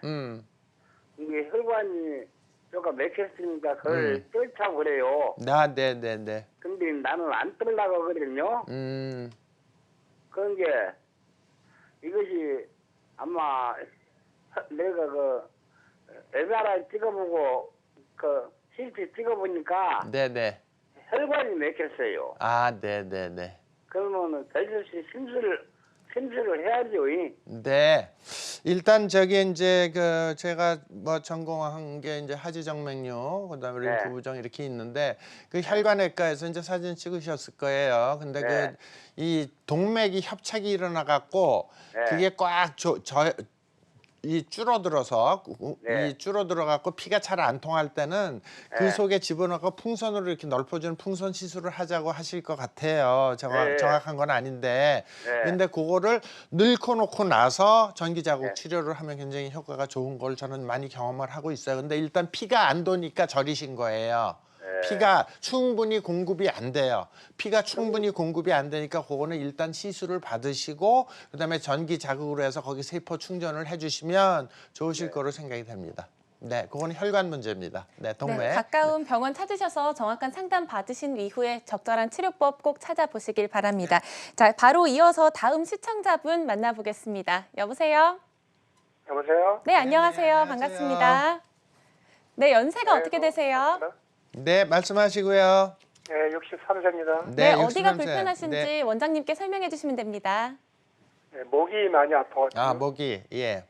S4: 이게 혈관이 조금 막혔으니까 그걸 뚫자고 그래요.
S2: 네네네.
S4: 근데 나는 안 뚫으려고 그러거든요. 그런 게 이것이 아마 내가 그 MRI 찍어보고 그 CT 찍어보니까
S2: 네네.
S4: 혈관이 막혔어요.
S2: 네네네.
S4: 그러면은 대주시 심술을 해야죠.
S2: 네. 일단 저기 이제 그 제가 뭐 전공한 게 이제 하지정맥류 그다음에
S4: 네.
S2: 부부정 이렇게 있는데 그 혈관외과에서 이제 사진 찍으셨을 거예요. 근데
S4: 네.
S2: 그 이 동맥이 협착이 일어나 갖고
S4: 네.
S2: 그게 꽉 이 줄어들어서
S4: 네.
S2: 이 줄어들어 갖고 피가 잘 안 통할 때는 그
S4: 네.
S2: 속에 집어넣고 풍선으로 이렇게 넓어지는 풍선 시술을 하자고 하실 것 같아요.
S4: 네.
S2: 정확한 건 아닌데.
S4: 네.
S2: 근데 그거를 넣고 놓고 나서 전기자극
S4: 네.
S2: 치료를 하면 굉장히 효과가 좋은 걸 저는 많이 경험을 하고 있어요. 근데 일단 피가 안 도니까 저리신 거예요. 피가 충분히 공급이 안 돼요. 피가 충분히 공급이 안 되니까 그거는 일단 시술을 받으시고 그다음에 전기 자극으로 해서 거기 세포 충전을 해주시면 좋으실 거로 생각이 됩니다. 네, 그거는 혈관 문제입니다. 네, 동맥.
S1: 네, 가까운 병원 찾으셔서 정확한 상담 받으신 이후에 적절한 치료법 꼭 찾아보시길 바랍니다. 자, 바로 이어서 다음 시청자분 만나보겠습니다. 여보세요?
S5: 여보세요?
S1: 네, 안녕하세요.
S2: 안녕하세요.
S1: 반갑습니다. 네, 연세가 어떻게 되세요?
S2: 네, 말씀하시고요.
S5: 네, 63세입니다.
S1: 네,
S2: 63세.
S1: 어디가 불편하신지
S2: 네.
S1: 원장님께 설명해 주시면 됩니다.
S5: 네, 목이 많이 아파가지고.
S2: 아, 목이. 예.
S5: 네.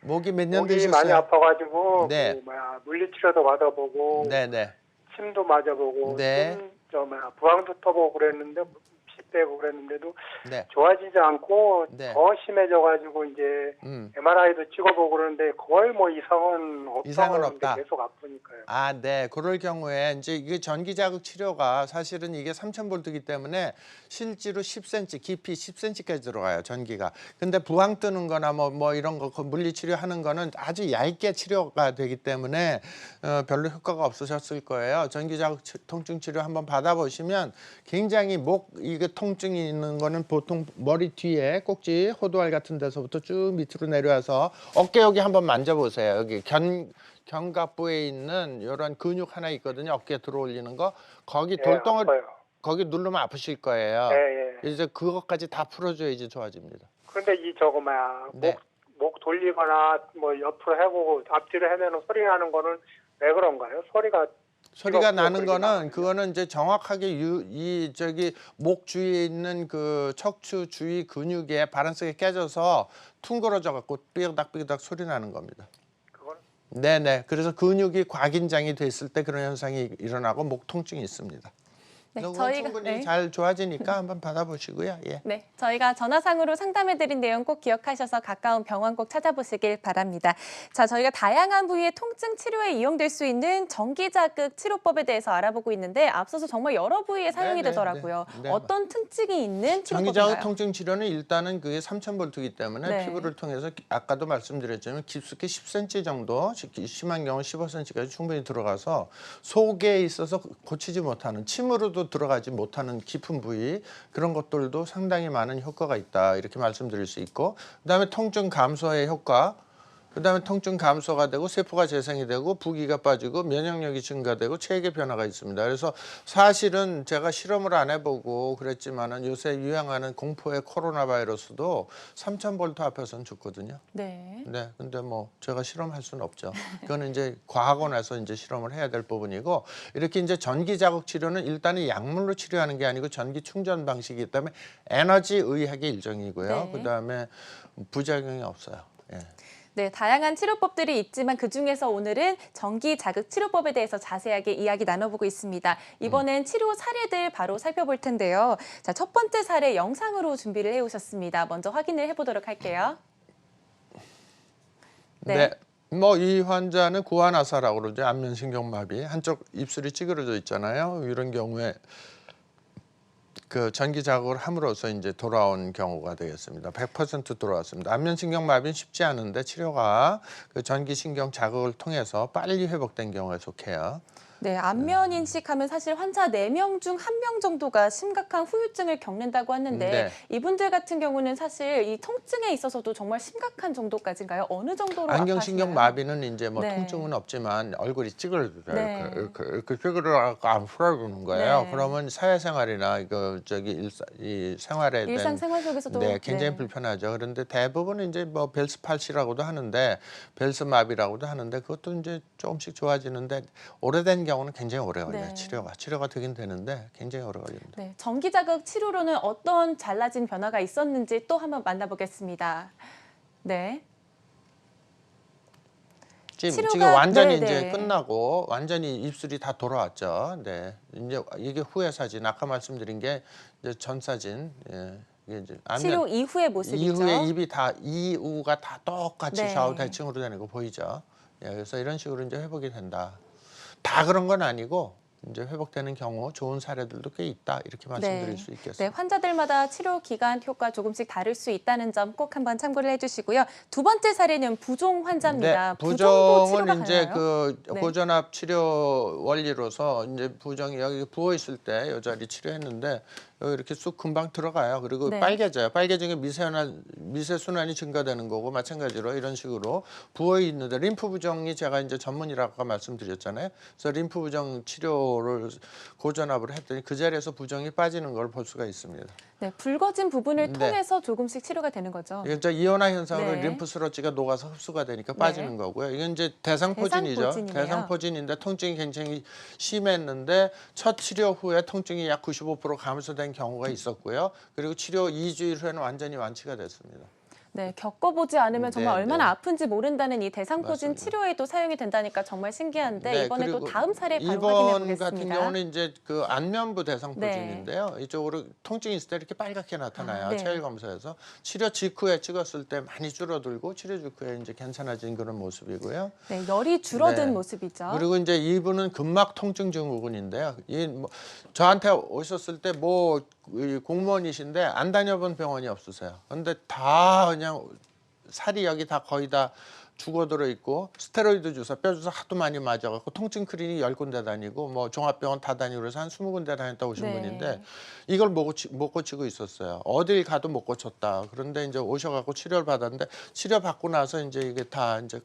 S2: 목이 몇 년
S5: 목이
S2: 되셨어요?
S5: 많이 아파가지고
S2: 네.
S5: 물리치료도 받아보고
S2: 네, 네.
S5: 침도 맞아보고
S2: 네.
S5: 부항도 터보고 그랬는데 피 빼고 그랬는데도
S2: 네.
S5: 좋아지지 않고
S2: 네.
S5: 더 심해져가지고 이제 MRI도 찍어보고 그러는데 거의 뭐 이상은 없다고
S2: 이상은
S5: 그러는데
S2: 없다.
S5: 계속 아프니까요.
S2: 아, 네. 그럴 경우에 이제 이게 전기 자극 치료가 사실은 이게 3000볼트이기 때문에 실제로 10cm, 깊이 10cm까지 들어가요, 전기가. 근데 부항 뜨는 거나 뭐 이런 거 물리 치료하는 거는 아주 얇게 치료가 되기 때문에 별로 효과가 없으셨을 거예요. 전기 자극 통증 치료 한번 받아 보시면 굉장히 이게 통증이 있는 거는 보통 머리 뒤에 꼭지 호두알 같은 데서부터 쭉 밑으로 내려와서 어깨 여기 한번 만져 보세요. 여기 견갑부에 있는 이런 근육 하나 있거든요. 어깨에 들어올리는 거. 거기
S5: 예,
S2: 돌덩어리
S5: 아파요.
S2: 거기 누르면 아프실 거예요.
S5: 예, 예.
S2: 이제 그것까지 다 풀어줘야지 좋아집니다.
S5: 그런데
S2: 네.
S5: 목 돌리거나 뭐 옆으로 해보고 앞뒤로 해내는 소리 나는 거는 왜 그런가요?
S2: 소리가 나는
S5: 그렇게
S2: 거는
S5: 나거든요.
S2: 그거는 이제 정확하게 목 주위에 있는 그 척추 주위 근육에 바란스가 깨져서 퉁그러져 갖고 삐그닥 소리 나는 겁니다.
S5: 그거는
S2: 네네. 그래서 근육이 과긴장이 됐을 때 그런 현상이 일어나고 목 통증이 있습니다.
S1: 네,
S2: 그건 충분히 잘 좋아지니까 한번 받아보시고요. 예.
S1: 네, 저희가 전화상으로 상담해드린 내용 꼭 기억하셔서 가까운 병원 꼭 찾아보시길 바랍니다. 자, 저희가 다양한 부위의 통증 치료에 이용될 수 있는 전기자극 치료법에 대해서 알아보고 있는데 앞서서 정말 여러 부위에 사용이
S2: 네,
S1: 되더라고요.
S2: 네, 네.
S1: 어떤 특징이 있는
S2: 전기자극
S1: 치료법인가요?
S2: 통증 치료는 일단은 그게 3000볼트이기 때문에
S1: 네.
S2: 피부를 통해서 아까도 말씀드렸지만 깊숙이 10cm 정도, 심한 경우 15cm까지 충분히 들어가서 속에 있어서 고치지 못하는 침으로도 들어가지 못하는 깊은 부위 그런 것들도 상당히 많은 효과가 있다 이렇게 말씀드릴 수 있고 그다음에 통증 감소의 효과 그다음에 통증 감소가 되고 세포가 재생이 되고 부기가 빠지고 면역력이 증가되고 체액의 변화가 있습니다. 그래서 사실은 제가 실험을 안 해보고 그랬지만은 요새 유행하는 공포의 코로나 바이러스도 3000볼트 앞에서는 죽거든요.
S1: 네.
S2: 네, 근데 뭐 제가 실험할 수는 없죠. 그거는 이제 과하고 나서 이제 실험을 해야 될 부분이고 이렇게 이제 전기 자극 치료는 일단은 약물로 치료하는 게 아니고 전기 충전 방식이기 때문에 에너지 의학의 일종이고요.
S1: 네.
S2: 그다음에 부작용이 없어요. 예.
S1: 네, 다양한 치료법들이 있지만 그중에서 오늘은 전기 자극 치료법에 대해서 자세하게 이야기 나눠보고 있습니다. 이번엔 치료 사례들 바로 살펴볼 텐데요. 자, 첫 번째 사례 영상으로 준비를 해오셨습니다. 먼저 확인을 해보도록 할게요.
S2: 네. 뭐 이 환자는 구안아사라고 그러죠. 안면신경마비. 한쪽 입술이 찌그러져 있잖아요. 이런 경우에 그 전기 자극을 함으로써 이제 돌아온 경우가 되겠습니다. 100% 돌아왔습니다. 안면신경마비는 쉽지 않은데 치료가 그 전기신경 자극을 통해서 빨리 회복된 경우에 속해요.
S1: 네, 안면 인식하면 사실 환자 4명 중 1명 정도가 심각한 후유증을 겪는다고 하는데
S2: 네.
S1: 이분들 같은 경우는 사실 이 통증에 있어서도 정말 심각한 정도까지인가요? 어느 정도로
S2: 안경신경
S1: 아파하시나요?
S2: 마비는 이제 뭐
S1: 네.
S2: 통증은 없지만 얼굴이 찌그러져요.
S1: 네.
S2: 이렇게 찌그러져서 안 풀어주는 거예요.
S1: 네.
S2: 그러면 사회생활이나 이 생활에 대한
S1: 일상생활 속에서도
S2: 네, 굉장히
S1: 네.
S2: 불편하죠. 그런데 대부분 이제 뭐 벨스 팔시라고도 하는데 벨스 마비라고도 하는데 그것도 이제 조금씩 좋아지는데 오래된 경우는 굉장히 오래 걸려요.
S1: 네.
S2: 치료가 되긴 되는데 굉장히 오래 걸립니다.
S1: 네, 전기자극 치료로는 어떤 달라진 변화가 있었는지 또 한번 만나보겠습니다. 네.
S2: 지금 완전히
S1: 네,
S2: 이제
S1: 네.
S2: 끝나고 완전히 입술이 다 돌아왔죠. 네, 이제 이게 후의 사진. 아까 말씀드린 게 이제 전 사진. 예, 이게 이제
S1: 치료 이후의 모습이죠.
S2: 이후에 입이 다 이우가 다 똑같이
S1: 네.
S2: 좌우 대칭으로 되는 거 보이죠. 예, 그래서 이런 식으로 이제 회복이 된다. 다 그런 건 아니고 이제 회복되는 경우 좋은 사례들도 꽤 있다 이렇게 말씀드릴 수 있겠습니다.
S1: 네, 환자들마다 치료 기간 효과 조금씩 다를 수 있다는 점 꼭 한번 참고를 해주시고요. 두 번째 사례는 부종 환자입니다.
S2: 네,
S1: 부종도 치료가
S2: 부종은 이제
S1: 가능해요?
S2: 그
S1: 네.
S2: 고전압 치료 원리로서 이제 부종이 여기 부어 있을 때 이 자리 치료했는데 여기 이렇게 쑥 금방 들어가요. 그리고
S1: 네.
S2: 빨개져요. 빨개지면 미세 순환이 증가되는 거고 마찬가지로 이런 식으로 부어 있는데 림프 부종이 제가 이제 전문이라고 아까 말씀드렸잖아요. 그래서 림프 부종 치료를 고전압을 했더니 그 자리에서 부종이 빠지는 걸 볼 수가 있습니다.
S1: 네, 붉어진 부분을
S2: 네.
S1: 통해서 조금씩 치료가 되는 거죠.
S2: 이제 이온화 현상으로
S1: 네.
S2: 림프스러지가 녹아서 흡수가 되니까 빠지는 거고요. 이건 이제 대상포진이죠.
S1: 대상포진이네요.
S2: 대상포진인데 통증이 굉장히 심했는데 첫 치료 후에 통증이 약 95% 감소된 경우가 있었고요. 그리고 치료 2주일 후에는 완전히 완치가 됐습니다.
S1: 네, 겪어보지 않으면 정말
S2: 네,
S1: 얼마나
S2: 네.
S1: 아픈지 모른다는 이 대상포진
S2: 맞습니다.
S1: 치료에도 사용이 된다니까 정말 신기한데
S2: 네,
S1: 이번에 또
S2: 그리고
S1: 다음 사례 바로 확인해
S2: 이번
S1: 보겠습니다.
S2: 같은 경우는 이제 그 안면부 대상포진인데요. 이쪽으로 통증이 있을 때 이렇게 빨갛게 나타나요.
S1: 네.
S2: 체열 검사에서 치료 직후에 찍었을 때 많이 줄어들고 치료 직후에 이제 괜찮아진 그런 모습이고요.
S1: 네, 열이 줄어든
S2: 네.
S1: 모습이죠.
S2: 그리고 이제 이분은 근막 통증 증후군인데요. 저한테 오셨을 때 뭐 공무원이신데 안 다녀본 병원이 없으세요. 근데 다 그냥 살이 여기 다 거의 다 죽어들어 있고 스테로이드 주사, 뼈 주사 하도 많이 맞아갖고 통증 클리닉 10군데 다니고 뭐 종합병원 다 다니고 그래서 한 20군데 다녔다 오신
S1: 네.
S2: 분인데 이걸 못 고치고 있었어요. 어딜 가도 못 고쳤다. 그런데 이제 오셔갖고 치료를 받았는데 치료 받고 나서 이제 이게 다 이제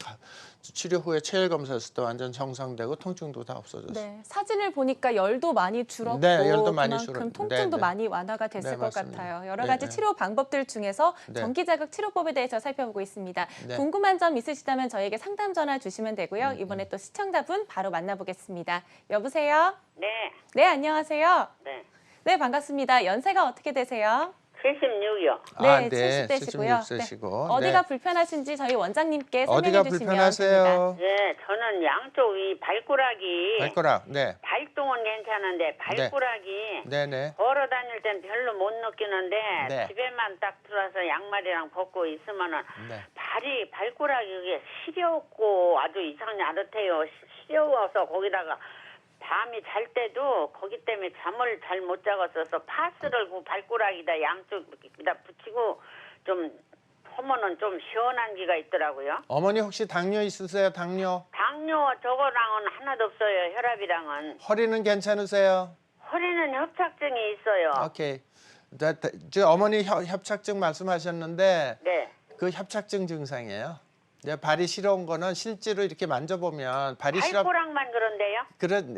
S2: 치료 후에 체열 검사했을 때 완전 정상되고 통증도 다 없어졌어요.
S1: 네, 사진을 보니까 열도 많이 줄었고
S2: 네, 열도 많이
S1: 그만큼
S2: 줄었-
S1: 통증도
S2: 네, 네.
S1: 많이 완화가 됐을
S2: 네,
S1: 것
S2: 맞습니다.
S1: 같아요. 여러
S2: 네,
S1: 가지
S2: 네.
S1: 치료 방법들 중에서
S2: 네.
S1: 전기자극 치료법에 대해서 살펴보고 있습니다.
S2: 네.
S1: 궁금한 점 있으시다면 저에게 상담 전화 주시면 되고요. 이번에 또 시청자분 바로 만나보겠습니다. 여보세요?
S3: 네,
S1: 네, 안녕하세요.
S3: 네.
S1: 네, 반갑습니다. 연세가 어떻게 되세요?
S3: 76이요.
S1: 네, 70대시고요.
S2: 76세시고.
S1: 어디가 불편하신지 저희 원장님께 설명해
S2: 어디가
S1: 주시면 됩니다.
S2: 불편하세요?
S3: 네, 저는 양쪽 이 발가락이
S2: 발가락. 네.
S3: 발동은 괜찮은데 발가락이
S2: 네네.
S3: 걸어 다닐 땐 별로 못 느끼는데
S2: 네.
S3: 집에만 딱 들어와서 양말이랑 벗고 있으면은
S2: 네.
S3: 발가락이 이게 시렵고 아주 이상하게 아득해요. 시려워서 거기다가 밤이 잘 때도 거기 때문에 잠을 잘 못 자겠어서 파스를 그 발가락에다 양쪽에다 붙이고 좀 하면은 좀 시원한 기가 있더라고요.
S2: 어머니 혹시 당뇨 있으세요? 당뇨?
S3: 당뇨 저거랑은 하나도 없어요. 혈압이랑은.
S2: 허리는 괜찮으세요?
S3: 허리는 협착증이 있어요.
S2: 오케이. 저 어머니 협착증 말씀하셨는데
S3: 네.
S2: 그 협착증 증상이에요. 이제 발이 시려운 거는 실제로 이렇게 만져보면 발이 시려.
S3: 발가락만 그런데요?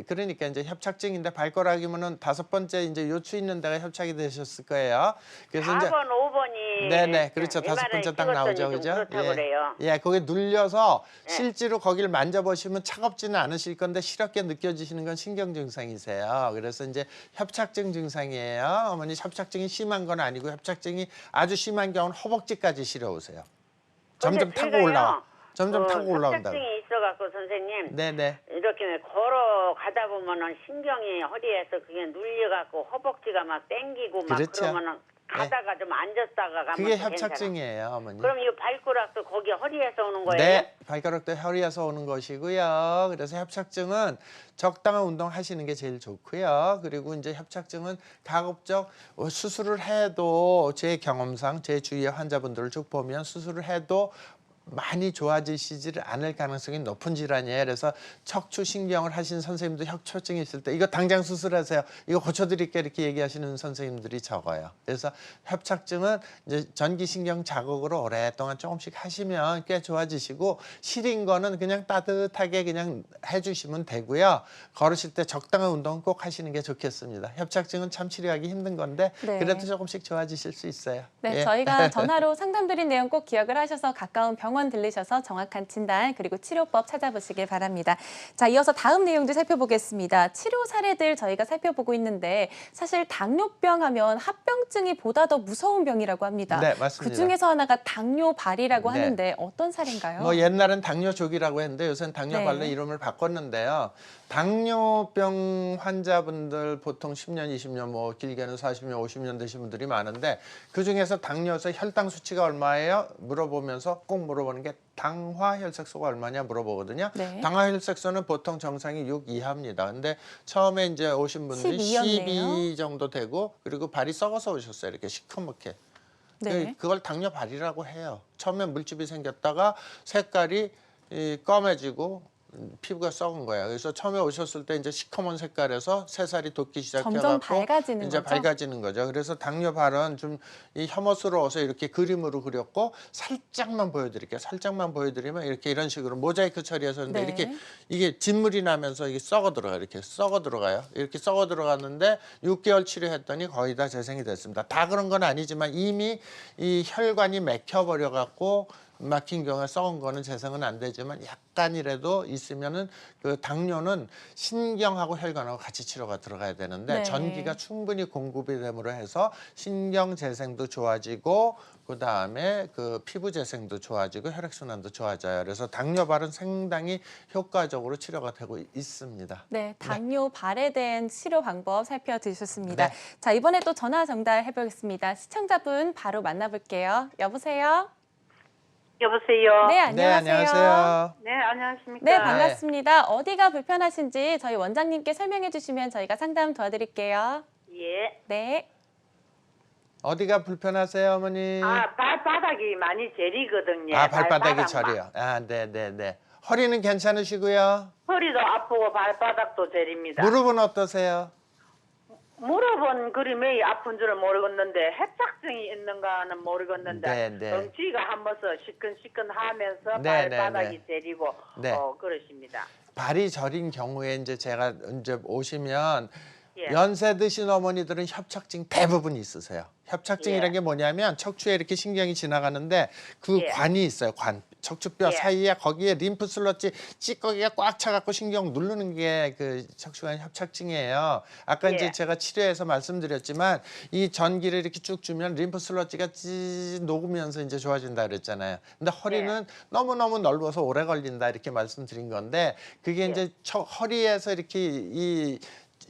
S2: 그러니까 이제 협착증인데 발가락이면은 5번째 이제 요추 있는 데가 협착이 되셨을 거예요. 그래서
S3: 4번,
S2: 이제
S3: 5번이
S2: 네네 그렇죠. 5번째 딱 나오죠, 그죠?
S3: 그렇다고 그래요.
S2: 예, 거기 눌려서
S3: 네.
S2: 실제로 거기를 만져보시면 차갑지는 않으실 건데 시렵게 느껴지시는 건 신경 증상이세요. 그래서 이제 협착증 증상이에요. 어머니 협착증이 심한 건 아니고 협착증이 아주 심한 경우는 허벅지까지 시려우세요. 점점
S3: 근데
S2: 타고
S3: 제가요,
S2: 올라와. 점점 타고 올라온다.
S3: 협착증이 있어갖고 선생님
S2: 네네.
S3: 이렇게 걸어 가다 보면은 신경이 허리에서 그게 눌려갖고 허벅지가 막 땡기고 막
S2: 그렇죠.
S3: 그러면은 가다가 좀 앉았다가 가면
S2: 그게
S3: 또 괜찮아.
S2: 협착증이에요, 어머니.
S3: 그럼 이 발가락도 거기 허리에서 오는 거예요?
S2: 네, 발가락도 허리에서 오는 것이고요. 그래서 협착증은 적당한 운동 하시는 게 제일 좋고요. 그리고 이제 협착증은 가급적 수술을 해도 제 경험상 제 주위의 환자분들을 쭉 보면 수술을 해도 많이 좋아지시지를 않을 가능성이 높은 질환이에요. 그래서 척추 신경을 하신 선생님들 협착증이 있을 때 이거 당장 수술하세요. 이거 고쳐드릴게 이렇게 얘기하시는 선생님들이 적어요. 그래서 협착증은 이제 전기신경 자극으로 오랫동안 조금씩 하시면 꽤 좋아지시고 시린 거는 그냥 따뜻하게 그냥 해주시면 되고요. 걸으실 때 적당한 운동 꼭 하시는 게 좋겠습니다. 협착증은 참 치료하기 힘든 건데
S1: 네.
S2: 그래도 조금씩 좋아지실 수 있어요.
S1: 네,
S2: 예.
S1: 저희가 전화로 상담드린 내용 꼭 기억을 하셔서 가까운 병원 들르셔서 정확한 진단 그리고 치료법 찾아보시길 바랍니다. 자, 이어서 다음 내용도 살펴보겠습니다. 치료 사례들 저희가 살펴보고 있는데 사실 당뇨병 하면 합병증이 보다 더 무서운 병이라고 합니다.
S2: 네, 맞습니다.
S1: 그중에서 하나가 당뇨발이라고
S2: 네.
S1: 하는데 어떤 사례인가요?
S2: 뭐 옛날엔 당뇨족이라고 했는데 요새는 당뇨발로
S1: 네.
S2: 이름을 바꿨는데요. 당뇨병 환자분들 보통 10년, 20년, 뭐 길게는 40년, 50년 되신 분들이 많은데 그중에서 당뇨에서 혈당 수치가 얼마예요? 물어보면서 꼭 물어보면 물어보는 게 당화혈색소가 얼마냐 물어보거든요.
S1: 네.
S2: 당화혈색소는 보통 정상이 6 이하입니다. 근데 처음에 이제 오신 분들이
S1: 12였네요.
S2: 12 정도 되고 그리고 발이 썩어서 오셨어요. 이렇게 시커멓게.
S1: 네.
S2: 그걸 당뇨 발이라고 해요. 처음에 물집이 생겼다가 색깔이 검해지고 피부가 썩은 거야. 그래서 처음에 오셨을 때 이제 시커먼 색깔에서 새살이 돋기 시작해갖고
S1: 점점 밝아지는
S2: 이제
S1: 거죠?
S2: 밝아지는 거죠. 그래서 당뇨 발은 좀 이 혐오스러워서 이렇게 그림으로 그렸고 살짝만 보여드릴게요. 살짝만 보여드리면 이렇게 이런 식으로 모자이크 처리해서 했는데
S1: 네.
S2: 이렇게 이게 진물이 나면서 이게 썩어 들어가 이렇게 썩어 들어가요. 이렇게 썩어 들어갔는데 6개월 치료했더니 거의 다 재생이 됐습니다. 다 그런 건 아니지만 이미 이 혈관이 막혀버려 갖고 막힌 경우에 썩은 거는 재생은 안 되지만 약간이라도 있으면은 그 당뇨는 신경하고 혈관하고 같이 치료가 들어가야 되는데
S1: 네.
S2: 전기가 충분히 공급이 됨으로 해서 신경 재생도 좋아지고 그 다음에 그 피부 재생도 좋아지고 혈액순환도 좋아져요. 그래서 당뇨발은 상당히 효과적으로 치료가 되고 있습니다.
S1: 네, 당뇨 발에 대한 치료 방법 살펴드셨습니다.
S2: 네.
S1: 자, 이번에 또 전화 전달해 보겠습니다. 시청자분 바로 만나볼게요. 여보세요?
S6: 여보세요.
S1: 네,
S2: 네,
S1: 안녕하세요.
S2: 안녕하세요.
S6: 네, 안녕하십니까?
S1: 네, 반갑습니다. 어디가 불편하신지 저희 원장님께 설명해 주시면 저희가 상담 도와드릴게요.
S6: 예.
S1: 네.
S2: 어디가 불편하세요, 어머니?
S6: 발바닥이 많이 저리거든요.
S2: 발바닥이
S6: 발바닥만.
S2: 저려요. 네. 허리는 괜찮으시고요.
S6: 허리도 아프고 발바닥도 저립니다.
S2: 무릎은 어떠세요?
S6: 무릎은 그리 매일 아픈 줄은 모르겠는데 협착증이 있는가는 모르겠는데
S2: 네.
S6: 덩치가 한 번서 시큰시큰하면서
S2: 네,
S6: 발바닥이
S2: 네.
S6: 저리고
S2: 네.
S6: 그러십니다.
S2: 발이 저린 경우에 이제 제가 이제 오시면
S6: 예.
S2: 연세 드신 어머니들은 협착증 대부분 있으세요. 협착증이라는
S6: 예.
S2: 게 뭐냐면 척추에 이렇게 신경이 지나가는데 그
S6: 예.
S2: 관이 있어요. 관. 척추뼈
S6: 예.
S2: 사이에 거기에 림프 슬러지 찌꺼기가 꽉 차갖고 신경 누르는 게 그 척추관 협착증이에요. 아까
S6: 예.
S2: 이제 제가 치료해서 말씀드렸지만 이 전기를 이렇게 쭉 주면 림프 슬러지가 찌 녹으면서 이제 좋아진다 그랬잖아요. 근데 허리는 너무너무 넓어서 오래 걸린다 이렇게 말씀드린 건데 그게
S6: 예.
S2: 이제 허리에서 이렇게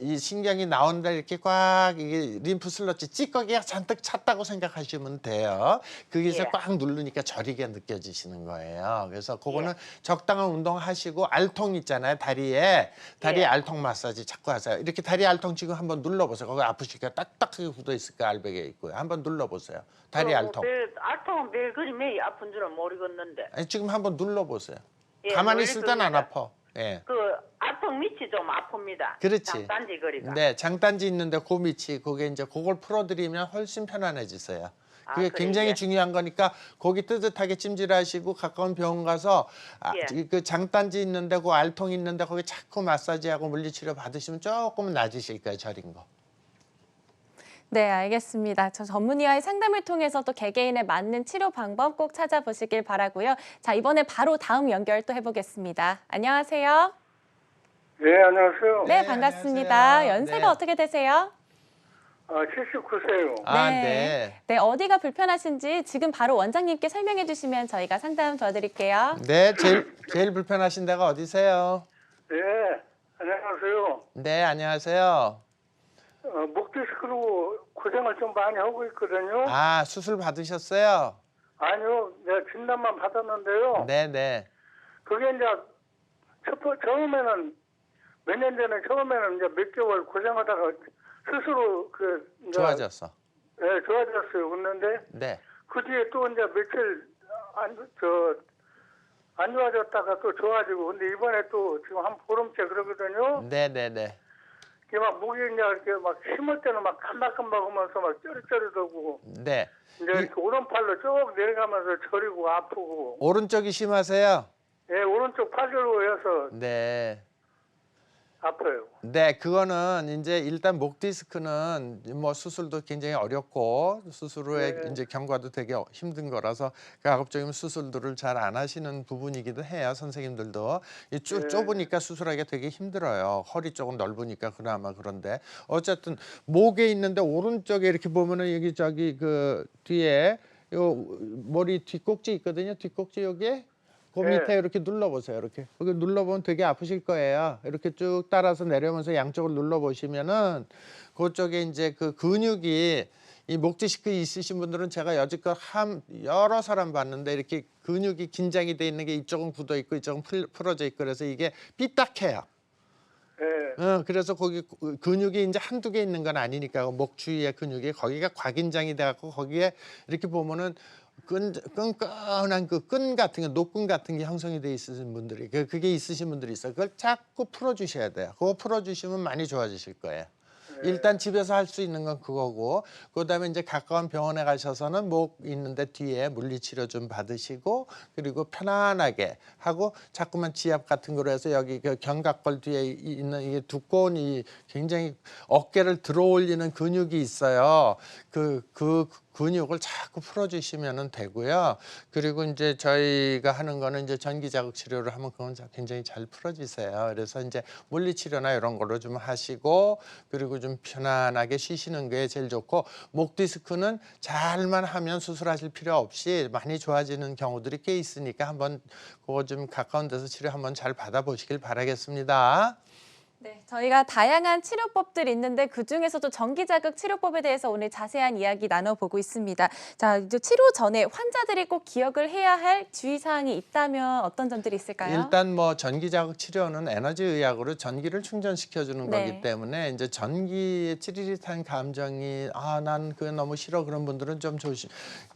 S2: 이 신경이 나온다 이렇게 꽉 이게 림프 슬러지 찌꺼기가 잔뜩 찼다고 생각하시면 돼요. 거기서
S6: 예.
S2: 꽉 누르니까 저리게 느껴지시는 거예요. 그래서 그거는
S6: 예.
S2: 적당한 운동하시고 알통 있잖아요. 다리에
S6: 예.
S2: 알통 마사지 자꾸 하세요. 이렇게 다리 알통 지금 한번 눌러보세요. 거기 아프실까요? 딱딱하게 굳어 있을까요? 알배기에 있고요. 한번 눌러보세요. 다리 알통.
S6: 알통은 매일 그리 매일 아픈 줄은 모르겠는데.
S2: 아니, 지금 한번 눌러보세요.
S6: 예,
S2: 가만히 있을 땐 안
S6: 눌릴
S2: 아파. 예.
S6: 그 알통 밑이 좀 아픕니다.
S2: 그렇지.
S6: 장단지 거리가.
S2: 네, 장단지 있는데 그 밑이 그게 이제 그걸 풀어드리면 훨씬 편안해지세요. 그게
S6: 그래,
S2: 굉장히
S6: 예.
S2: 중요한 거니까 거기 뜨뜻하게 찜질하시고 가까운 병원 가서
S6: 예.
S2: 그 장단지 있는데 그 알통 있는데 거기 자꾸 마사지하고 물리치료 받으시면 조금은 나아지실 거예요, 저린 거.
S1: 네, 알겠습니다. 저 전문의와의 상담을 통해서 또 개개인에 맞는 치료 방법 꼭 찾아보시길 바라고요. 자, 이번에 바로 다음 연결 또 해보겠습니다. 안녕하세요.
S5: 네, 안녕하세요.
S1: 네,
S2: 네,
S1: 반갑습니다.
S2: 안녕하세요.
S1: 연세가
S2: 네.
S1: 어떻게 되세요?
S5: 79세요.
S2: 네.
S1: 네, 어디가 불편하신지 지금 바로 원장님께 설명해 주시면 저희가 상담 도와드릴게요.
S2: 네, 제일 불편하신 데가 어디세요?
S5: 네, 안녕하세요.
S2: 네, 안녕하세요.
S5: 목 디스크로 고생을 좀 많이 하고 있거든요.
S2: 수술 받으셨어요?
S5: 아니요, 내가 진단만 받았는데요.
S2: 네.
S5: 그게 이제 처음에는 몇 년 전에 처음에는 이제 몇 개월 고생하다가 스스로 이제
S2: 좋아졌어.
S5: 네, 좋아졌어요. 그런데
S2: 네.
S5: 그 뒤에 또 이제 며칠 안 좋아졌다가 또 좋아지고 근데 이번에 또 지금 한 보름째 그러거든요.
S2: 네.
S5: 이게 막 목이 이제 이렇게 막 심을 때는 막 깜박깜박 하면서 막 쩌릿쩌릿하고
S2: 네.
S5: 이제 이렇게 오른팔로 쭉 내려가면서 저리고 아프고
S2: 오른쪽이 심하세요?
S5: 예 오른쪽 팔로 해서
S2: 네.
S5: 아파요.
S2: 네, 그거는 이제 일단 목 디스크는 뭐 수술도 굉장히 어렵고 수술 후에
S5: 네.
S2: 이제 경과도 되게 힘든 거라서 가급적이면 수술들을 잘 안 하시는 부분이기도 해요. 선생님들도 이
S5: 네.
S2: 좁으니까 수술하기가 되게 힘들어요. 허리 쪽은 넓으니까 그나마 그런데 어쨌든 목에 있는데 오른쪽에 이렇게 보면은 여기 저기 그 뒤에 요 머리 뒷꼭지 있거든요. 뒷꼭지 여기에 그
S5: 네.
S2: 밑에 이렇게 눌러보세요. 이렇게 거기 눌러보면 되게 아프실 거예요. 이렇게 쭉 따라서 내려오면서 양쪽을 눌러보시면은 그쪽에 이제 그 근육이 이 목 디스크 있으신 분들은 제가 여지껏 여러 사람 봤는데 이렇게 근육이 긴장이 돼 있는 게 이쪽은 굳어 있고 이쪽은 풀어져 있고 그래서 이게 삐딱해요.
S5: 예.
S2: 그래서 거기 근육이 이제 한두 개 있는 건 아니니까 목 주위의 근육이 거기가 과긴장이 돼갖고 거기에 이렇게 보면은 끈끈한 그 끈 같은 게 녹근 같은 게 형성이 돼 있으신 분들이 그게 있으신 분들이 있어요. 그걸 자꾸 풀어주셔야 돼요. 그거 풀어주시면 많이 좋아지실 거예요. 일단 집에서 할 수 있는 건 그거고 그다음에 이제 가까운 병원에 가셔서는 목 있는데 뒤에 물리치료 좀 받으시고 그리고 편안하게 하고 자꾸만 지압 같은 거로 해서 여기 그 견갑골 뒤에 있는 이게 두꺼운 이 굉장히 어깨를 들어올리는 근육이 있어요. 그 근육을 자꾸 풀어주시면 되고요. 그리고 이제 저희가 하는 거는 이제 전기 자극 치료를 하면 그건 굉장히 잘 풀어지세요. 그래서 이제 물리치료나 이런 걸로 좀 하시고 그리고 좀 편안하게 쉬시는 게 제일 좋고 목 디스크는 잘만 하면 수술하실 필요 없이 많이 좋아지는 경우들이 꽤 있으니까 한번 그거 좀 가까운 데서 치료 한번 잘 받아보시길 바라겠습니다.
S1: 네, 저희가 다양한 치료법들이 있는데 그중에서도 전기자극 치료법에 대해서 오늘 자세한 이야기 나눠보고 있습니다. 자, 이제 치료 전에 환자들이 꼭 기억을 해야 할 주의사항이 있다면 어떤 점들이 있을까요?
S2: 일단 뭐 전기자극 치료는 에너지 의학으로 전기를 충전시켜주는
S1: 네.
S2: 거기 때문에 이제 전기에 찌릿한 감정이 난 그게 너무 싫어 그런 분들은 좀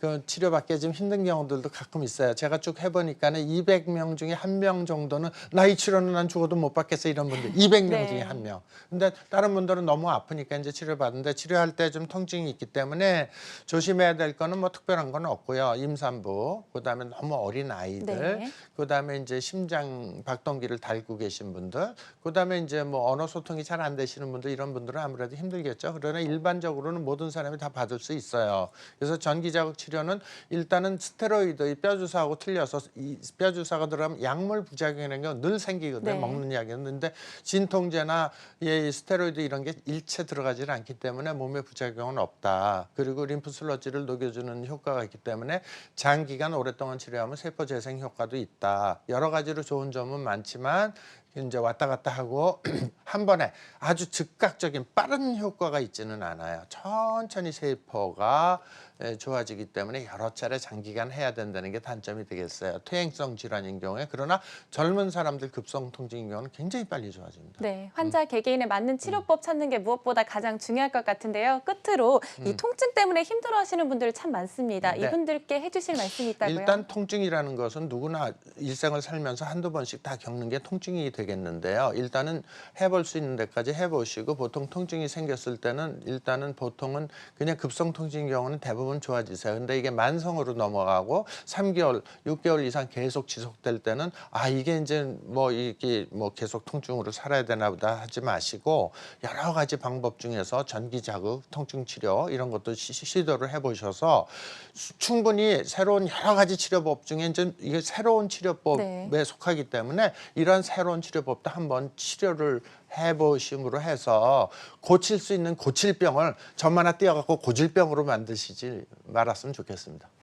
S2: 그 치료받기 좀 힘든 경우들도 가끔 있어요. 제가 쭉 해보니까는 200명 중에 1명 정도는 나 이 치료는 난 죽어도 못 받겠어 이런 분들 200명
S1: 네.
S2: 중에 1명. 근데 다른 분들은 너무 아프니까 이제 치료받는데 치료할 때 좀 통증이 있기 때문에 조심해야 될 거는 뭐 특별한 건 없고요. 임산부, 그다음에 너무 어린 아이들,
S1: 네.
S2: 그다음에 이제 심장 박동기를 달고 계신 분들, 그다음에 이제 뭐 언어 소통이 잘 안 되시는 분들 이런 분들은 아무래도 힘들겠죠. 그러나 일반적으로는 모든 사람이 다 받을 수 있어요. 그래서 전기자극 치료는 일단은 스테로이드 이 뼈 주사하고 틀려서 이 뼈 주사가 들어가면 약물 부작용이라는 게 늘 생기거든요.
S1: 네.
S2: 먹는 약이었는데 진통제나 스테로이드 이런 게 일체 들어가지 않기 때문에 몸에 부작용은 없다. 그리고 림프 슬러지를 녹여주는 효과가 있기 때문에 장기간 오랫동안 치료하면 세포 재생 효과도 있다. 여러 가지로 좋은 점은 많지만 이제 왔다 갔다 하고 한 번에 아주 즉각적인 빠른 효과가 있지는 않아요. 천천히 세포가 좋아지기 때문에 여러 차례 장기간 해야 된다는 게 단점이 되겠어요. 퇴행성 질환인 경우에. 그러나 젊은 사람들 급성 통증인 경우는 굉장히 빨리 좋아집니다.
S1: 네, 환자 개개인에 맞는 치료법 찾는 게 무엇보다 가장 중요할 것 같은데요. 끝으로 이 통증 때문에 힘들어하시는 분들 참 많습니다.
S2: 네.
S1: 이분들께 해주실 말씀이 있다고요?
S2: 일단 통증이라는 것은 누구나 일생을 살면서 한두 번씩 다 겪는 게 통증이 되겠는데요. 일단은 해볼 수 있는 데까지 해보시고 보통 통증이 생겼을 때는 일단은 보통은 그냥 급성 통증인 경우는 대부분 좋아지세요. 근데 이게 만성으로 넘어가고 3개월, 6개월 이상 계속 지속될 때는 이게 이제 이게 계속 통증으로 살아야 되나 보다 하지 마시고 여러 가지 방법 중에서 전기 자극, 통증 치료 이런 것도 시도를 해보셔서 충분히 새로운 여러 가지 치료법 중에 이제 이게 새로운 치료법에
S1: 네.
S2: 속하기 때문에 이런 새로운 치료법도 한번 치료를 해보심으로 해서 고칠 수 있는 고칠 병을 점 하나 띄어갖고 고질 병으로 만드시지 말았으면 좋겠습니다.